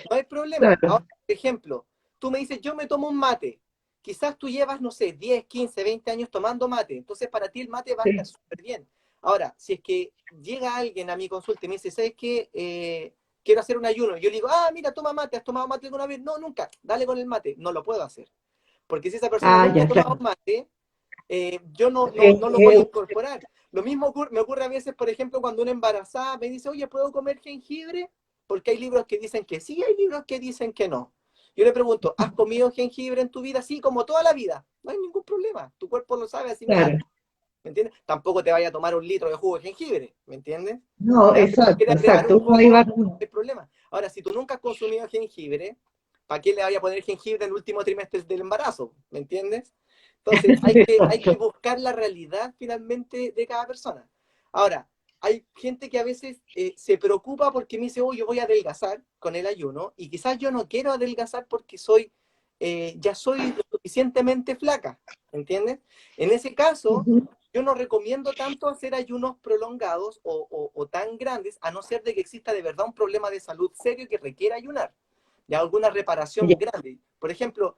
no hay problema. Ahora,
Claro.
por ejemplo, tú me dices, yo me tomo un mate. Quizás tú llevas, no sé, 10, 15, 20 años tomando mate. Entonces, para ti el mate va a estar
Sí.
súper bien. Ahora, si es que llega alguien a mi consulta y me dice, ¿sabes qué? Quiero hacer un ayuno. Yo le digo, ah, mira, toma mate. ¿Has tomado mate alguna vez? No, nunca. Dale con el mate. No lo puedo hacer. Porque si esa persona
Ah,
nunca ha
ya,
tomado
claro.
mate, yo
Eh,
no lo voy a
eh,
incorporar. Lo mismo me ocurre a veces, por ejemplo, cuando una embarazada me dice, oye, ¿puedo comer jengibre? Porque hay libros que dicen que sí, hay libros que dicen que no. Yo le pregunto, ¿has comido jengibre en tu vida? Sí, como toda la vida. No hay ningún problema. Tu cuerpo lo sabe asimilar.
claro.
¿Me entiendes? Tampoco te vaya a tomar un litro de jugo de jengibre. ¿Me entiendes?
No,
Ya, pero si
exacto,
quieres agregar un
exacto. Uno ahí
poco,
va.
no hay problema. Ahora, si tú nunca has consumido jengibre, ¿para qué le vaya a poner jengibre en el último trimestre del embarazo? ¿Me entiendes? Entonces, hay que
Exacto.
buscar la realidad finalmente de cada persona. Ahora, hay gente que a veces se preocupa porque me dice, oh, yo voy a adelgazar con el ayuno, y quizás yo no quiero adelgazar porque ya soy lo suficientemente flaca, ¿entiendes? En ese caso,
Ujú.
yo no recomiendo tanto hacer ayunos prolongados o tan grandes, a no ser de que exista de verdad un problema de salud serio que requiera ayunar, ya alguna reparación
Ya.
grande. Por ejemplo,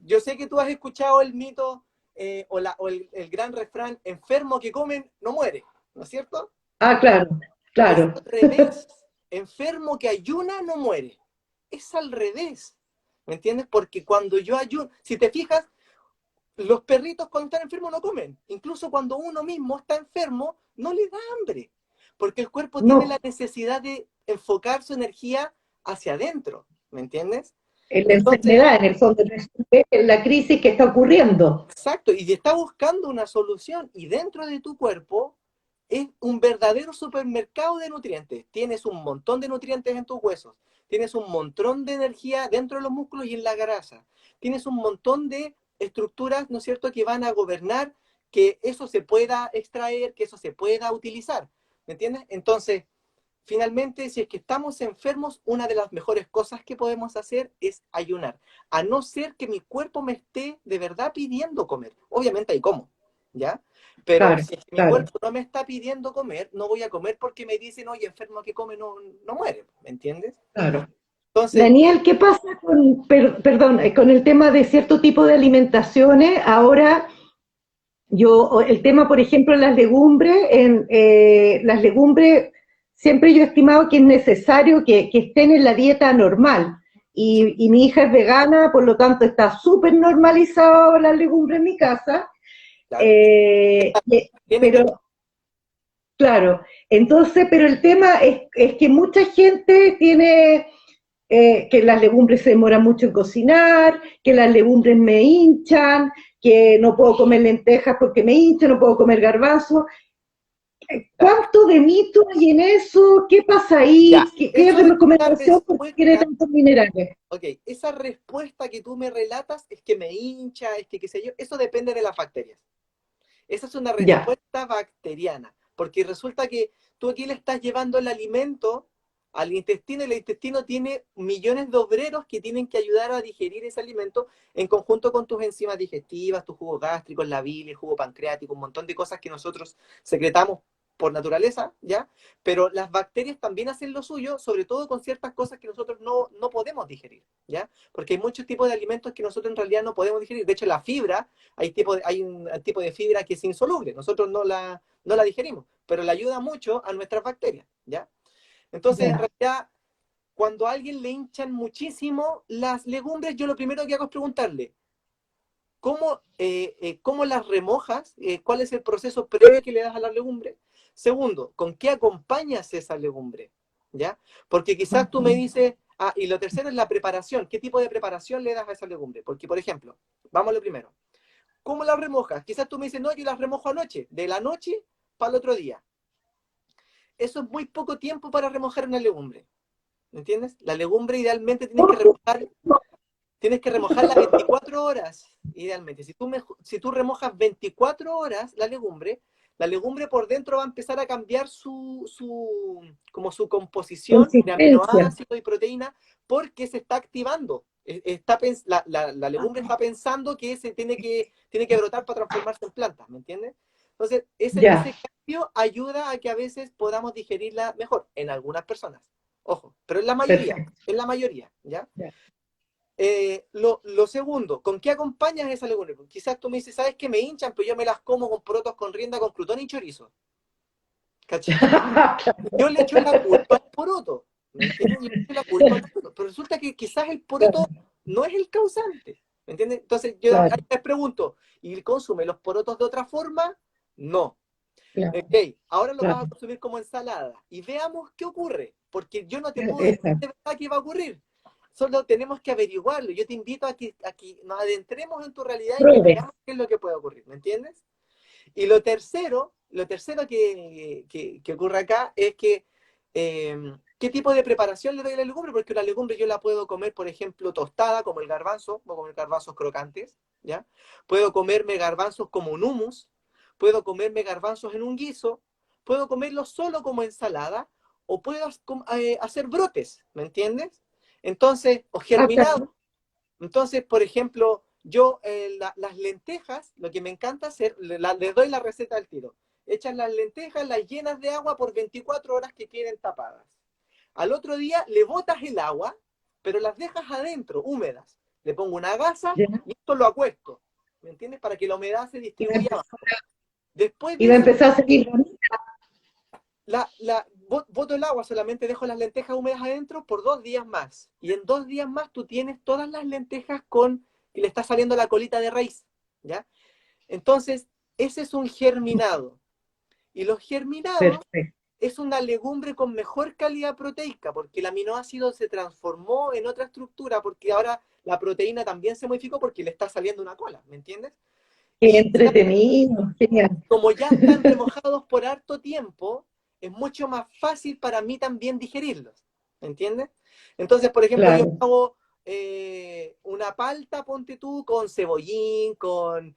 yo sé que tú has escuchado el mito el gran refrán, enfermo que comen no muere, ¿no es cierto?
Ah, claro,
Es
claro.
al revés. Enfermo que ayuna no muere. Es al revés. ¿Me entiendes? Porque cuando yo ayuno, si te fijas, los perritos cuando están enfermos no comen. Incluso cuando uno mismo está enfermo, no le da hambre. Porque el cuerpo tiene la
No,
necesidad de enfocar su energía hacia adentro. ¿Me entiendes?
en la
Entonces,
enfermedad, en el fondo, resuelve la crisis que está ocurriendo.
exacto, y está buscando una solución. Y dentro de tu cuerpo es un verdadero supermercado de nutrientes. Tienes un montón de nutrientes en tus huesos. Tienes un montón de energía dentro de los músculos y en la grasa. Tienes un montón de estructuras, ¿no es cierto?, que van a gobernar que eso se pueda extraer, que eso se pueda utilizar. ¿Me entiendes? Entonces, finalmente, si es que estamos enfermos, una de las mejores cosas que podemos hacer es ayunar. A no ser que mi cuerpo me esté de verdad pidiendo comer. Obviamente hay como, ¿ya? Pero
Claro,
si es que mi
claro,
cuerpo no me está pidiendo comer, no voy a comer porque me dicen, oye, enfermo que come no muere, ¿me entiendes?
claro.
Entonces,
Daniel, ¿qué pasa con, perdón, con el tema de cierto tipo de alimentaciones? Ahora, el tema, por ejemplo, las legumbres, siempre yo he estimado que es necesario que estén en la dieta normal.
sí,
Y mi hija es vegana, por lo tanto está súper normalizado las legumbres en mi casa.
claro,
Eh,
tienen que...
pero claro, entonces, pero el tema es que mucha gente tiene que las legumbres se demoran mucho en cocinar, que las legumbres me hinchan, que no puedo comer lentejas porque me hinchan, no puedo comer garbanzos.
Claro.
¿Cuánto de mito hay en eso? ¿Qué pasa
Ya,
ahí? ¿Qué
eso es una
recomendación? ¿Por qué tiene
respuesta.
tantos minerales?
Ok, esa respuesta que tú me relatas es que me hincha, es que qué sé yo, eso depende de las bacterias. Esa es una
Ya,
respuesta bacteriana, porque resulta que tú aquí le estás llevando el alimento al intestino y el intestino tiene millones de obreros que tienen que ayudar a digerir ese alimento en conjunto con tus enzimas digestivas, tus jugos gástricos, la bilis, jugo pancreático, un montón de cosas que nosotros secretamos por naturaleza, ¿ya? Pero las bacterias también hacen lo suyo, sobre todo con ciertas cosas que nosotros no podemos digerir, ¿ya? Porque hay muchos tipos de alimentos que nosotros en realidad no podemos digerir. De hecho, la fibra hay un tipo de fibra que es insoluble, nosotros no la digerimos, pero le ayuda mucho a nuestras bacterias, ¿ya? Entonces, en
ya.
realidad, cuando a alguien le hinchan muchísimo las legumbres, yo lo primero que hago es preguntarle, ¿cómo las remojas? ¿Cuál es el proceso previo que le das a la legumbre? Segundo, ¿con qué acompañas esa legumbre? ¿Ya? Porque quizás tú me dices, y lo tercero es la preparación. ¿Qué tipo de preparación le das a esa legumbre? Porque, por ejemplo, vamos a lo primero. ¿Cómo las remojas? Quizás tú me dices, no, yo las remojo anoche, de la noche para el otro día. Eso es muy poco tiempo para remojar una legumbre, ¿me entiendes? La legumbre idealmente tienes que remojarla 24 horas, idealmente. Si tú remojas 24 horas la legumbre por dentro va a empezar a cambiar como su composición de
Consistencia.
aminoácidos y proteínas porque se está activando. La legumbre está pensando que tiene que brotar para transformarse en planta, ¿me entiendes? Entonces,
Ya,
ese cambio ayuda a que a veces podamos digerirla mejor, en algunas personas. Ojo, pero
perfecto.
en la mayoría, ¿ya?
Ya.
Lo segundo, ¿con qué acompañas esa legumbre? Porque quizás tú me dices, ¿sabes qué me hinchan? Pero yo me las como con porotos con rienda, con crutón y chorizo. ¿Cachai? Yo le echo la culpa al poroto. ¿Me entiendes? Yo le echo la culpa al poroto. Pero resulta que quizás el poroto
Claro,
no es el causante. ¿Me entiendes? Entonces yo ahí
claro,
les pregunto, ¿y consume los porotos de otra forma? No.
claro,
Ok, ahora los vas a
claro.
consumir como ensalada. Y veamos qué ocurre. Porque yo no te puedo decir
Exacto.
de verdad qué va a ocurrir. Solo tenemos que averiguarlo. Yo te invito a que nos adentremos en tu realidad y que
Pruebe.
veamos qué es lo que puede ocurrir. ¿Me entiendes? Y lo tercero que ocurre acá es que qué tipo de preparación le doy a la legumbre, porque la legumbre yo la puedo comer, por ejemplo, tostada, como el garbanzo, puedo comer garbanzos crocantes, ¿ya? Puedo comerme garbanzos como un hummus, puedo comerme garbanzos en un guiso, puedo comerlos solo como ensalada, o puedo hacer brotes, ¿me entiendes? Entonces, o
Ah,
germinados.
claro.
Entonces, por ejemplo, yo las lentejas, lo que me encanta hacer, les doy la receta al tiro. Echas las lentejas, las llenas de agua por 24 horas que queden tapadas. Al otro día le botas el agua, pero las dejas adentro, húmedas. Le pongo una gasa
Ya.
y esto lo acuesto. ¿Me entiendes? Para que la humedad se
Y va a
distribuya
empezar,
abajo. Después
y
de
va a
eso,
empezar a salir bonita.
boto el agua, solamente dejo las lentejas húmedas adentro por 2 días más. Y en 2 días más tú tienes todas las lentejas y le está saliendo la colita de raíz. ¿Ya? Entonces, ese es un germinado. Y los germinados
Perfecto.
es una legumbre con mejor calidad proteica, porque el aminoácido se transformó en otra estructura, porque ahora la proteína también se modificó porque le está saliendo una cola, ¿me entiendes?
Qué
Y
entretenido. Genial.
como ya están remojados por harto tiempo, es mucho más fácil para mí también digerirlos, ¿me entiendes? Entonces, por ejemplo, yo
Claro.
hago una palta, ponte tú, con cebollín, con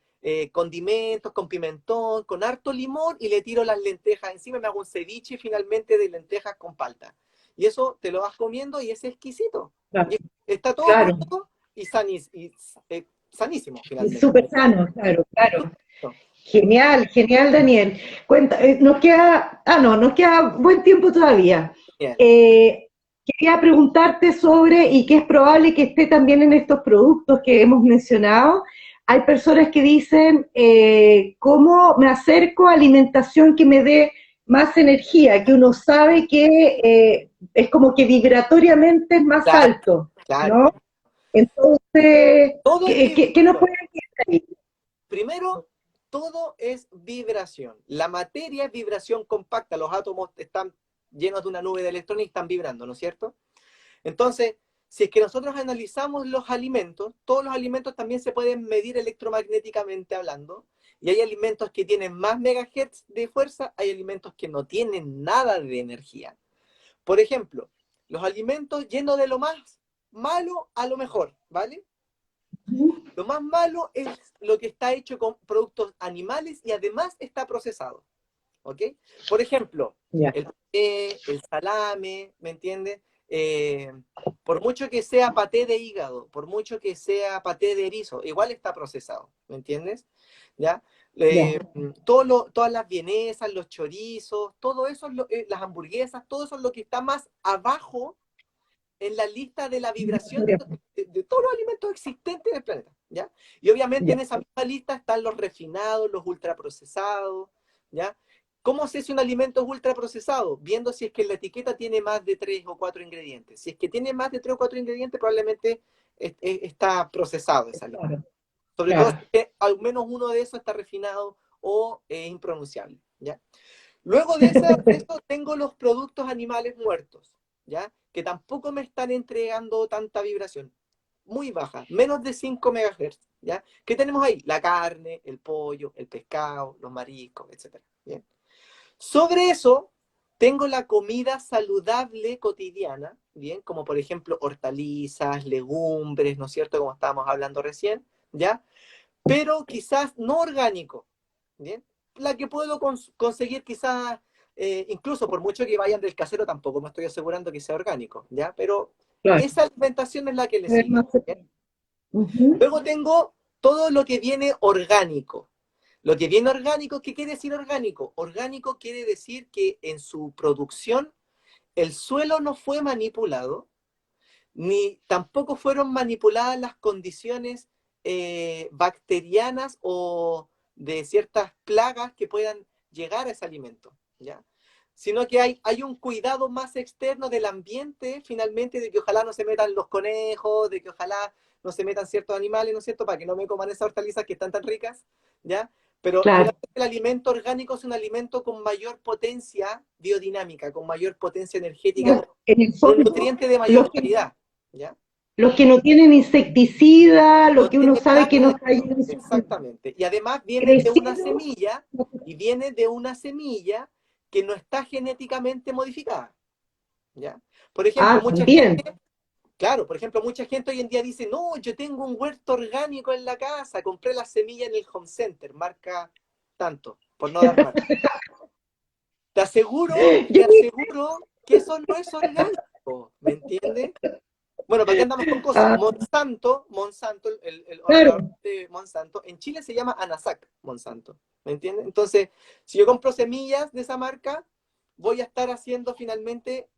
condimentos, con pimentón, con harto limón y le tiro las lentejas encima, me hago un ceviche finalmente de lentejas con palta. Y eso te lo vas comiendo y es exquisito.
Claro.
Y está todo
Claro.
pronto y, sanísimo
Y
finalmente.
súper sano, claro, claro.
Súper.
Genial, genial, Daniel. Cuenta, nos queda, no, nos queda buen tiempo todavía.
Genial.
Eh, Quería preguntarte sobre, y que es probable que esté también en estos productos que hemos mencionado, hay personas que dicen, ¿cómo me acerco a alimentación que me dé más energía? Que uno sabe que es como que vibratoriamente es más
Claro,
alto,
claro.
¿no? Entonces,
Todo es
¿qué nos
vibración.
puedes decir ahí?
Primero, todo es vibración. La materia es vibración compacta. Los átomos están llenos de una nube de electrones y están vibrando, ¿no es cierto? Entonces, si es que nosotros analizamos los alimentos, todos los alimentos también se pueden medir electromagnéticamente hablando. Y hay alimentos que tienen más megahertz de fuerza, hay alimentos que no tienen nada de energía. Por ejemplo, los alimentos llenos de lo más malo a lo mejor, ¿vale? Lo más malo es lo que está hecho con productos animales y además está procesado. ¿Ok? Por ejemplo,
Ya.
el paté, el salame, ¿me entiendes? Eh, por mucho que sea paté de hígado, por mucho que sea paté de erizo, igual está procesado, ¿me entiendes? ¿Ya?
Ya.
Todas las vienesas, los chorizos, todo eso, las hamburguesas, todo eso es lo que está más abajo en la lista de la vibración de todos los alimentos existentes del planeta, ¿ya? Y obviamente
Ya.
en esa misma lista están los refinados, los ultraprocesados, ¿ya? ¿Cómo sé si un alimento es ultraprocesado? Viendo si es que la etiqueta tiene más de 3 o 4 ingredientes. Si es que tiene más de 3 o 4 ingredientes, probablemente está procesado ese alimento.
Claro,
Sobre todo
claro.
si al menos uno de esos está refinado o impronunciable, ¿ya? Luego de eso tengo los productos animales muertos, ¿ya? Que tampoco me están entregando tanta vibración. Muy baja, menos de 5 MHz. ¿ya? ¿Qué tenemos ahí? La carne, el pollo, el pescado, los mariscos, etc. ¿Bien? Sobre eso, tengo la comida saludable cotidiana, ¿bien? Como por ejemplo hortalizas, legumbres, ¿no es cierto? Como estábamos hablando recién, ¿ya? Pero quizás no orgánico, ¿bien? La que puedo conseguir quizás, incluso por mucho que vayan del casero, tampoco me estoy asegurando que sea orgánico, ¿ya? Pero
Claro.
esa alimentación es la que le
Es
sigue,
más-
¿bien?
Ujú.
Luego tengo todo lo que viene orgánico. Lo que viene orgánico, ¿qué quiere decir orgánico? Orgánico quiere decir que en su producción el suelo no fue manipulado, ni tampoco fueron manipuladas las condiciones bacterianas o de ciertas plagas que puedan llegar a ese alimento, ¿ya? Sino que hay un cuidado más externo del ambiente, finalmente, de que ojalá no se metan los conejos, de que ojalá no se metan ciertos animales, ¿no es cierto?, para que no me coman esas hortalizas que están tan ricas, ¿ya? Pero
Claro.
finalmente el alimento orgánico es un alimento con mayor potencia biodinámica, con mayor potencia energética,
En el
con un
fondo,
nutriente de
los
mayor
que,
calidad, ¿ya?
los que no tienen insecticida, lo
No
que uno
tiene
sabe
nada
que no
de
está
eso,
lleno de
exactamente. Y además viene de una
crecido.
semilla, y viene de una semilla que no está genéticamente modificada, ¿ya? Por ejemplo,
Ah,
mucha
también.
gente, claro, por ejemplo, mucha gente hoy en día dice, no, yo tengo un huerto orgánico en la casa, compré la semilla en el home center, marca tanto, por no dar marca.
Yo,
Te aseguro que eso no es orgánico, ¿me entiendes? Bueno, ¿para qué andamos con cosas?
ah,
Monsanto, el ahorrador
claro,
de Monsanto, en Chile se llama Anasac Monsanto, ¿me entiendes? Entonces, si yo compro semillas de esa marca, voy a estar haciendo finalmente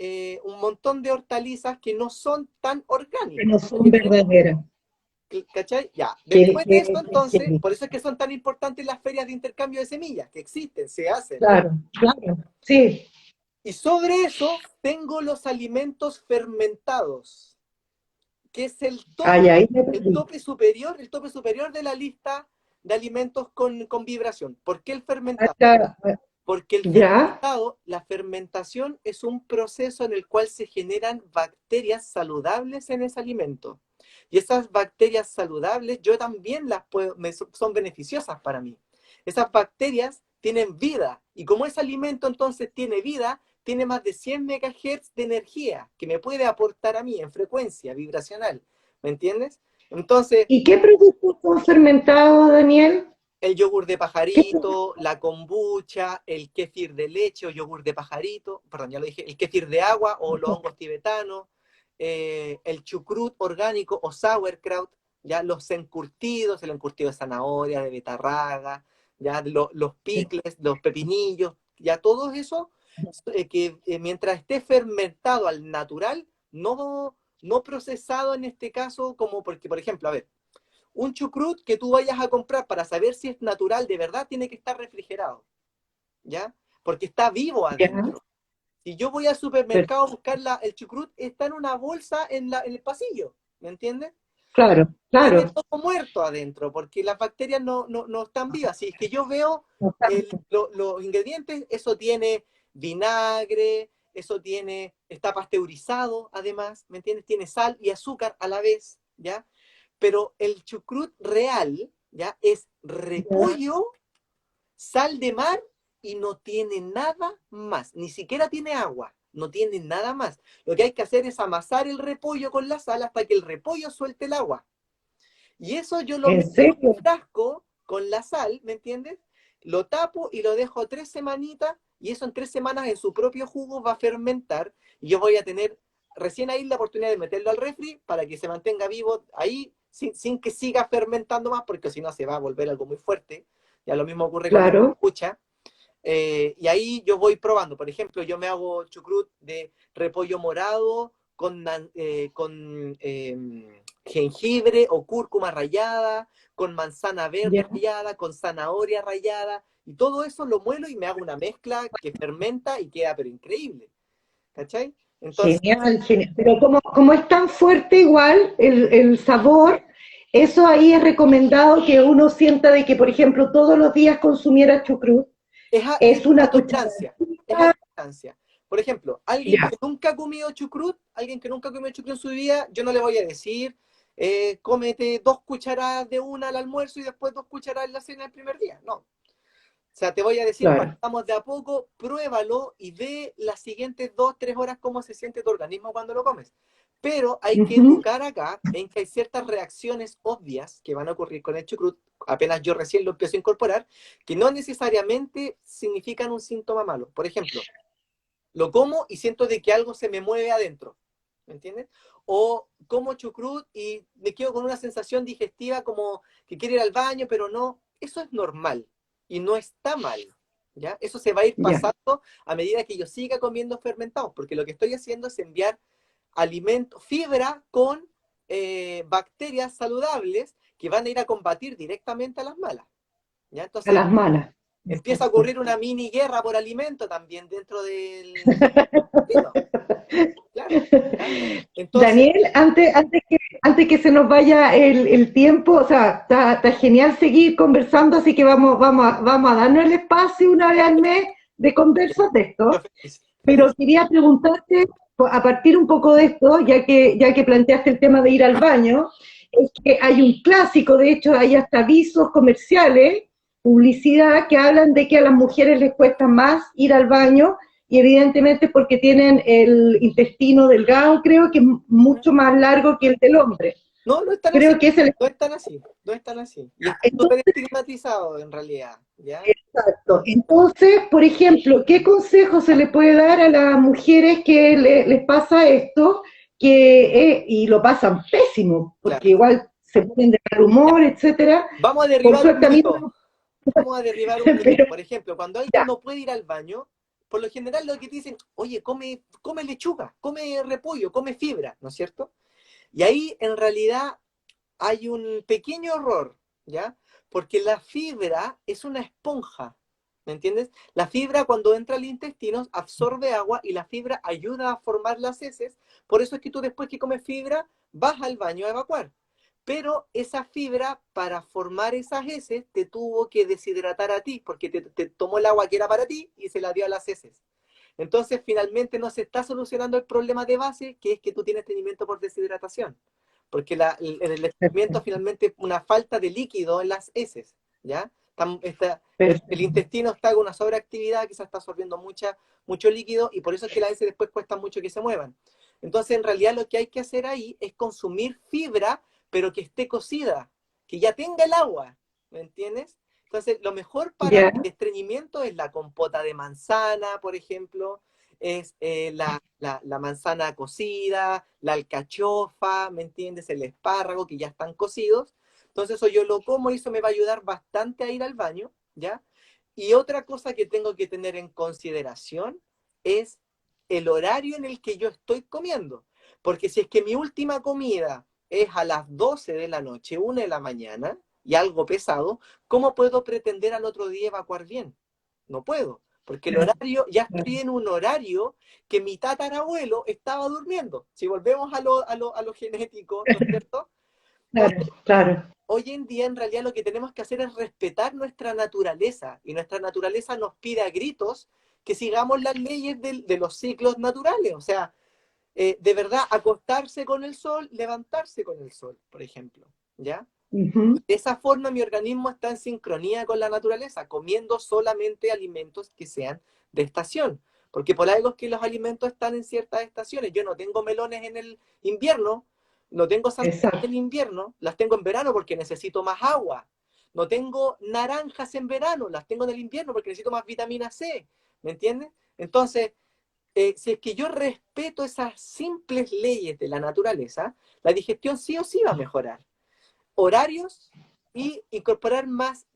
un montón de hortalizas que no son tan
que no
orgánicas,
son
¿bien?
verdaderas.
¿Cachai? Ya.
Que,
Después de eso,
que,
entonces,
que-
por eso es que son tan importantes las ferias de intercambio de semillas, que existen, se hacen.
claro, claro. Sí.
Y sobre eso tengo los alimentos fermentados, que es
Ay, ahí me perdí.
el tope superior de la lista de alimentos con vibración. ¿Por qué el fermentado?
Acá,
Porque el
ya,
fermentado, la fermentación es un proceso en el cual se generan bacterias saludables en ese alimento. Y esas bacterias saludables, yo también las puedo, son beneficiosas para mí. Esas bacterias tienen vida, y como ese alimento entonces tiene vida, tiene más de 100 megahertz de energía que me puede aportar a mí en frecuencia vibracional. ¿Me entiendes? Entonces,
¿y qué productos son fermentados, Daniel?
el yogur de
¿Qué
pajarito, la kombucha, el kéfir de leche o yogur de pajarito, perdón, ya lo dije, el kéfir de agua o los
productos?
hongos tibetanos, el chucrut orgánico o sauerkraut, ya los encurtidos, el encurtido de zanahoria, de betarraga, ya los picles, los pepinillos, ya todo eso que mientras esté fermentado al natural, no procesado en este caso, como porque, por ejemplo, a ver, un chucrut que tú vayas a comprar para saber si es natural de verdad tiene que estar refrigerado, ¿ya? Porque está vivo
Ya,
adentro. Si yo voy al
pero-
supermercado a buscar el chucrut, está en una bolsa en el pasillo, ¿me entiendes?
claro,
Tiene
claro.
todo muerto adentro, porque las bacterias no están vivas. Si es que yo veo los ingredientes, eso tiene vinagre, está pasteurizado además, ¿me entiendes? Tiene sal y azúcar a la vez, ¿ya? Pero el chucrut real, ¿ya? Es
Ya,
repollo, sal de mar y no tiene nada más, ni siquiera tiene agua, no tiene nada más. Lo que hay que hacer es amasar el repollo con la sal hasta que el repollo suelte el agua. Y eso yo lo
¿en
meto en un
serio?
frasco con la sal, ¿me entiendes? Lo tapo y lo dejo 3 semanitas y eso en 3 semanas en su propio jugo va a fermentar y yo voy a tener recién ahí la oportunidad de meterlo al refri para que se mantenga vivo ahí sin que siga fermentando más porque si no se va a volver algo muy fuerte. Ya lo mismo ocurre con la
Claro.
kombucha. Y ahí yo voy probando. Por ejemplo, yo me hago chucrut de repollo morado con jengibre o cúrcuma rallada, con manzana verde
Ya.
rallada, con zanahoria rallada. Y todo eso lo muelo y me hago una mezcla que fermenta y queda pero increíble. ¿Cachai? Entonces,
Genial, genial. Pero como es tan fuerte igual el sabor, eso ahí es recomendado que uno sienta de que, por ejemplo, todos los días consumiera chucrut.
es
Es
a
una
tolerancia. Es a
cucharadita,
tolerancia. Por ejemplo, alguien
ya,
que nunca ha comido chucrut, alguien que nunca ha comido chucrut en su vida, yo no le voy a decir, cómete 2 cucharadas de una al almuerzo y después 2 cucharadas en la cena el primer día. No. O sea, te voy a decir,
Claro.
partamos de a poco, pruébalo y ve las siguientes 2, 3 horas cómo se siente tu organismo cuando lo comes. Pero hay que
Ujú.
educar acá en que hay ciertas reacciones obvias que van a ocurrir con el chucrut, apenas yo recién lo empiezo a incorporar, que no necesariamente significan un síntoma malo. Por ejemplo, lo como y siento de que algo se me mueve adentro, ¿me entiendes? O como chucrut y me quedo con una sensación digestiva como que quiero ir al baño, pero no. Eso es normal y no está mal, ¿ya? Eso se va a ir
Ya.
pasando a medida que yo siga comiendo fermentados, porque lo que estoy haciendo es enviar alimento, fibra con bacterias saludables que van a ir a combatir directamente a las malas, ¿ya?
A
Entonces,
las malas.
empieza a
Exacto.
ocurrir una mini guerra por alimento también dentro del intestino, claro, ¿ya? Entonces,
Daniel, antes que se nos vaya el tiempo, o sea, está genial seguir conversando, así que vamos a darnos el espacio una vez al mes de conversas de
yo
esto.
feliz,
Pero
feliz.
quería preguntarte, a partir un poco de esto, ya que planteaste el tema de ir al baño, es que hay un clásico, de hecho hay hasta avisos comerciales, publicidad, que hablan de que a las mujeres les cuesta más ir al baño, y evidentemente porque tienen el intestino delgado, creo que es mucho más largo que el del hombre.
No, no es tan así,
Creo que es el...
no es tan así, no es tan así. Y está súper
Entonces,
estigmatizado en realidad, ¿ya?
exacto. Entonces, por ejemplo, ¿qué consejo se le puede dar a las mujeres que les pasa esto, y lo pasan pésimo, porque
Claro.
igual se ponen de mal
Ya,
humor, etcétera?
vamos a
Por
derribar un
suerte a mí
mito.
no,
Vamos a derribar un mito.
pero
Por ejemplo, cuando alguien
ya,
no puede ir al baño, por lo general lo que te dicen, oye, come lechuga, come repollo, come fibra, ¿no es cierto? Y ahí en realidad hay un pequeño error, ¿ya? Porque la fibra es una esponja, ¿me entiendes? La fibra cuando entra al intestino absorbe agua y la fibra ayuda a formar las heces. Por eso es que tú después que comes fibra vas al baño a evacuar. Pero esa fibra para formar esas heces te tuvo que deshidratar a ti porque te tomó el agua que era para ti y se la dio a las heces. Entonces, finalmente no se está solucionando el problema de base, que es que tú tienes estreñimiento por deshidratación. Porque el estreñimiento finalmente es una falta de líquido en las heces, ¿ya? El intestino está con una sobreactividad, quizás está absorbiendo mucho líquido y por eso es que las heces después cuesta mucho que se muevan. Entonces, en realidad lo que hay que hacer ahí es consumir fibra, pero que esté cocida, que ya tenga el agua, ¿me entiendes? Entonces, lo mejor para
ya,
el estreñimiento es la compota de manzana, por ejemplo, es la manzana cocida, la alcachofa, ¿me entiendes? El espárrago, que ya están cocidos. Entonces, eso yo lo como y eso me va a ayudar bastante a ir al baño, ¿ya? Y otra cosa que tengo que tener en consideración es el horario en el que yo estoy comiendo. Porque si es que mi última comida es a las 12 de la noche, 1 de la mañana, y algo pesado, ¿cómo puedo pretender al otro día evacuar bien? No puedo, porque el horario, ya estoy en un horario que mi tatarabuelo estaba durmiendo. Si volvemos a lo genético, ¿no es cierto?
claro,
Entonces,
claro.
hoy en día en realidad lo que tenemos que hacer es respetar nuestra naturaleza, y nuestra naturaleza nos pide a gritos que sigamos las leyes de los ciclos naturales. O sea, de verdad, acostarse con el sol, levantarse con el sol, por ejemplo, ¿ya?
Ujú.
De esa forma mi organismo está en sincronía con la naturaleza, comiendo solamente alimentos que sean de estación. Porque por algo es que los alimentos están en ciertas estaciones. Yo no tengo melones en el invierno, no tengo sandías en
Exacto.
el invierno, las tengo en verano porque necesito más agua. No tengo naranjas en verano, las tengo en el invierno porque necesito más vitamina C. ¿Me entiendes? Entonces, si es que yo respeto esas simples leyes de la naturaleza, la digestión sí o sí va a mejorar. Horarios y incorporar más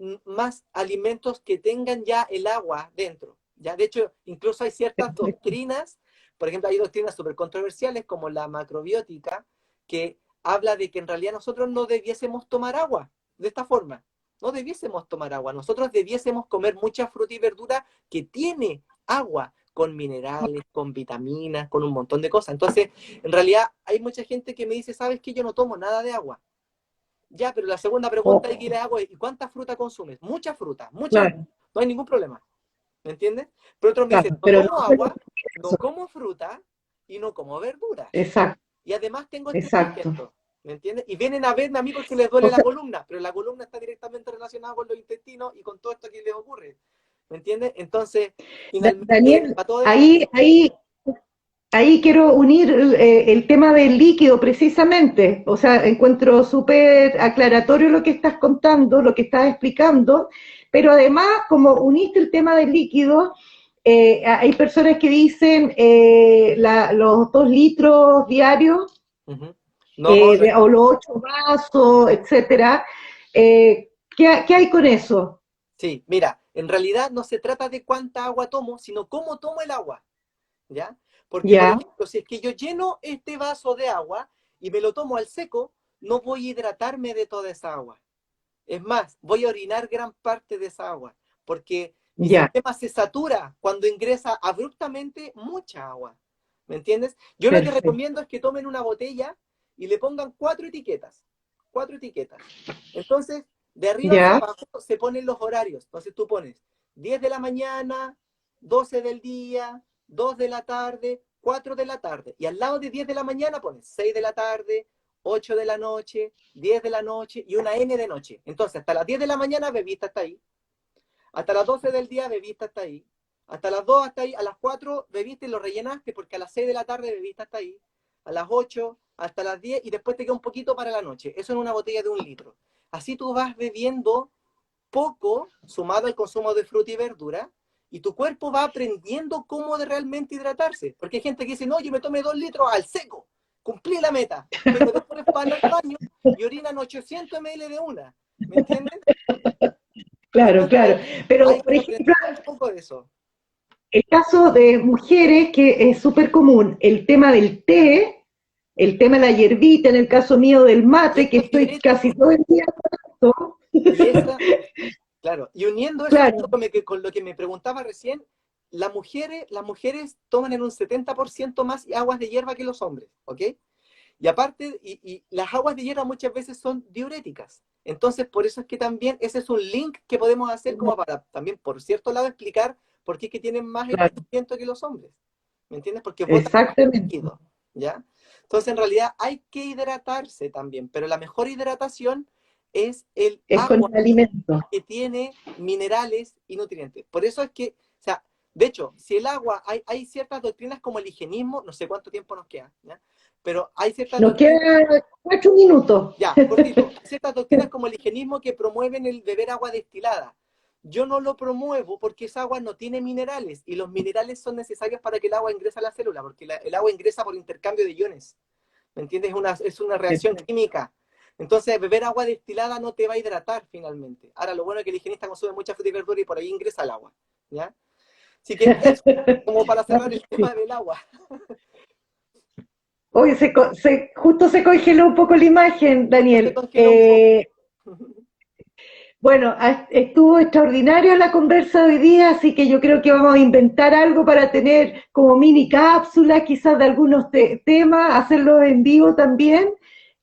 alimentos que tengan ya el agua dentro. ¿Ya? De hecho, incluso hay ciertas doctrinas, por ejemplo, hay doctrinas súper controversiales como la macrobiótica, que habla de que en realidad nosotros no debiésemos tomar agua de esta forma. No debiésemos tomar agua. Nosotros debiésemos comer mucha fruta y verdura que tiene agua, con minerales, con vitaminas, con un montón de cosas. Entonces, en realidad hay mucha gente que me dice, ¿sabes qué? Yo no tomo nada de agua. Ya, pero la segunda pregunta
Oh,
que le hago es, ¿y cuánta fruta consumes? Mucha fruta, mucha,
claro,
no hay ningún problema, ¿me entiendes? Pero otros me dicen,
claro,
no
pero no
tomo
solo
agua, no
eso.
como fruta y no como verduras.
Exacto,
Y además tengo este
exacto.
sustento. ¿me entiendes? Y vienen a verme a mí porque les duele
O
la
sea,
columna, pero la columna está directamente relacionada con los intestinos y con todo esto que les ocurre, ¿me entiendes? Entonces, finalmente,
Daniel,
va todo de la mano.
ahí quiero unir el tema del líquido precisamente. O sea, encuentro súper aclaratorio lo que estás contando, lo que estás explicando, pero además, como uniste el tema del líquido, hay personas que dicen los 2 litros diarios
Ujú. No, no es
o los 8 vasos, etcétera. ¿Qué hay con eso?
Sí, mira, en realidad no se trata de cuánta agua tomo, sino cómo tomo el agua, ¿ya? Porque, por
Ya,
ejemplo, si es que yo lleno este vaso de agua y me lo tomo al seco, no voy a hidratarme de toda esa agua. Es más, voy a orinar gran parte de esa agua, porque mi
ya,
sistema se satura cuando ingresa abruptamente mucha agua. ¿Me entiendes? Yo lo que
perfecto.
recomiendo es que tomen una botella y le pongan 4 etiquetas. 4 etiquetas. Entonces, de arriba hacia
Ya,
abajo se ponen los horarios. Entonces tú pones 10 de la mañana, 12 del día, 2 de la tarde, 4 de la tarde. Y al lado de 10 de la mañana pones 6 de la tarde, 8 de la noche, 10 de la noche y una N de noche. Entonces, hasta las 10 de la mañana bebiste hasta ahí, hasta las 12 del día bebiste hasta ahí, hasta las 2 hasta ahí, a las 4 bebiste y lo rellenaste porque a las 6 de la tarde bebiste hasta ahí, a las 8 hasta las 10 y después te queda un poquito para la noche. Eso en una botella de 1 litro. Así tú vas bebiendo poco, sumado al consumo de fruta y verdura, y tu cuerpo va aprendiendo cómo de realmente hidratarse. Porque hay gente que dice, no, yo me tomé 2 litros al seco, cumplí la meta, pero después van al baño y orinan 800 ml de una. ¿Me entiendes?
claro,
Entonces
claro. Pero,
hay
por
que
ejemplo,
aprender un poco de eso.
el caso de mujeres, que es súper común, el tema del té, el tema de la hierbita, en el caso mío del
Y
mate, que
esto es
estoy
diurético.
casi todo el día con esto,
Y esa, claro, y uniendo eso
claro,
con lo que me preguntaba recién, las mujeres toman en un 70% más aguas de hierba que los hombres, ¿ok? Y aparte, y las aguas de hierba muchas veces son diuréticas. Entonces, por eso es que también ese es un link que podemos hacer como para también, por cierto lado, explicar por qué es que tienen más
claro,
envejecimiento que los hombres. ¿Me entiendes? Porque botan más
exactamente.
líquido, ¿ya? Entonces, en realidad hay que hidratarse también, pero la mejor hidratación es el
Es con
agua
el alimento.
que tiene minerales y nutrientes. Por eso es que, o sea, de hecho, si el agua, hay ciertas doctrinas como el higienismo, no sé cuánto tiempo nos queda, ¿ya? Pero hay ciertas
Nos
doctrinas,
quedan 4 minutos.
ya, cortito, hay ciertas doctrinas como el higienismo que promueven el beber agua destilada. Yo no lo promuevo porque esa agua no tiene minerales y los minerales son necesarios para que el agua ingrese a la célula, porque el agua ingresa por intercambio de iones. ¿Me entiendes? Es una reacción química. Entonces, beber agua destilada no te va a hidratar finalmente. Ahora, lo bueno es que el higienista consume mucha fruta y verdura y por ahí ingresa el agua. ¿Ya? Así que eso, como para cerrar el tema del agua.
Hoy justo se congeló un poco la imagen,
Justo se
Daniel.
congeló un poco.
Bueno, estuvo extraordinaria la conversa de hoy día, así que yo creo que vamos a inventar algo para tener como mini cápsulas, quizás de algunos temas, hacerlos en vivo también.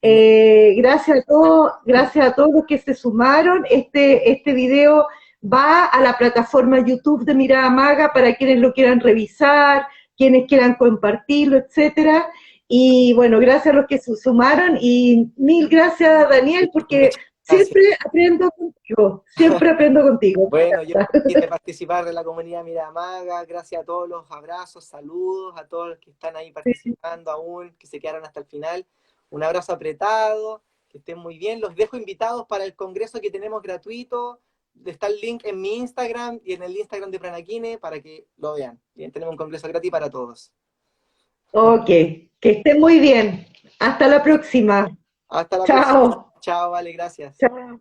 Gracias a todos los que se sumaron. Este video va a la plataforma YouTube de Mirada Maga para quienes lo quieran revisar, quienes quieran compartirlo, etcétera. Y bueno, gracias a los que se sumaron y mil gracias, Daniel, porque
Muchas gracias.
siempre aprendo contigo, siempre aprendo contigo.
Bueno, yo quise participar de la comunidad Miramaga. Gracias a todos los abrazos, saludos, a todos los que están ahí participando aún, que se quedaron hasta el final. Un abrazo apretado, que estén muy bien. Los dejo invitados para el congreso que tenemos gratuito. Está el link en mi Instagram y en el Instagram de Pranaquine para que lo vean. Bien, tenemos un congreso gratis para todos.
Ok, que estén muy bien. Hasta la próxima.
Hasta la próxima.
Chao.
Chao, vale, gracias.
Chao.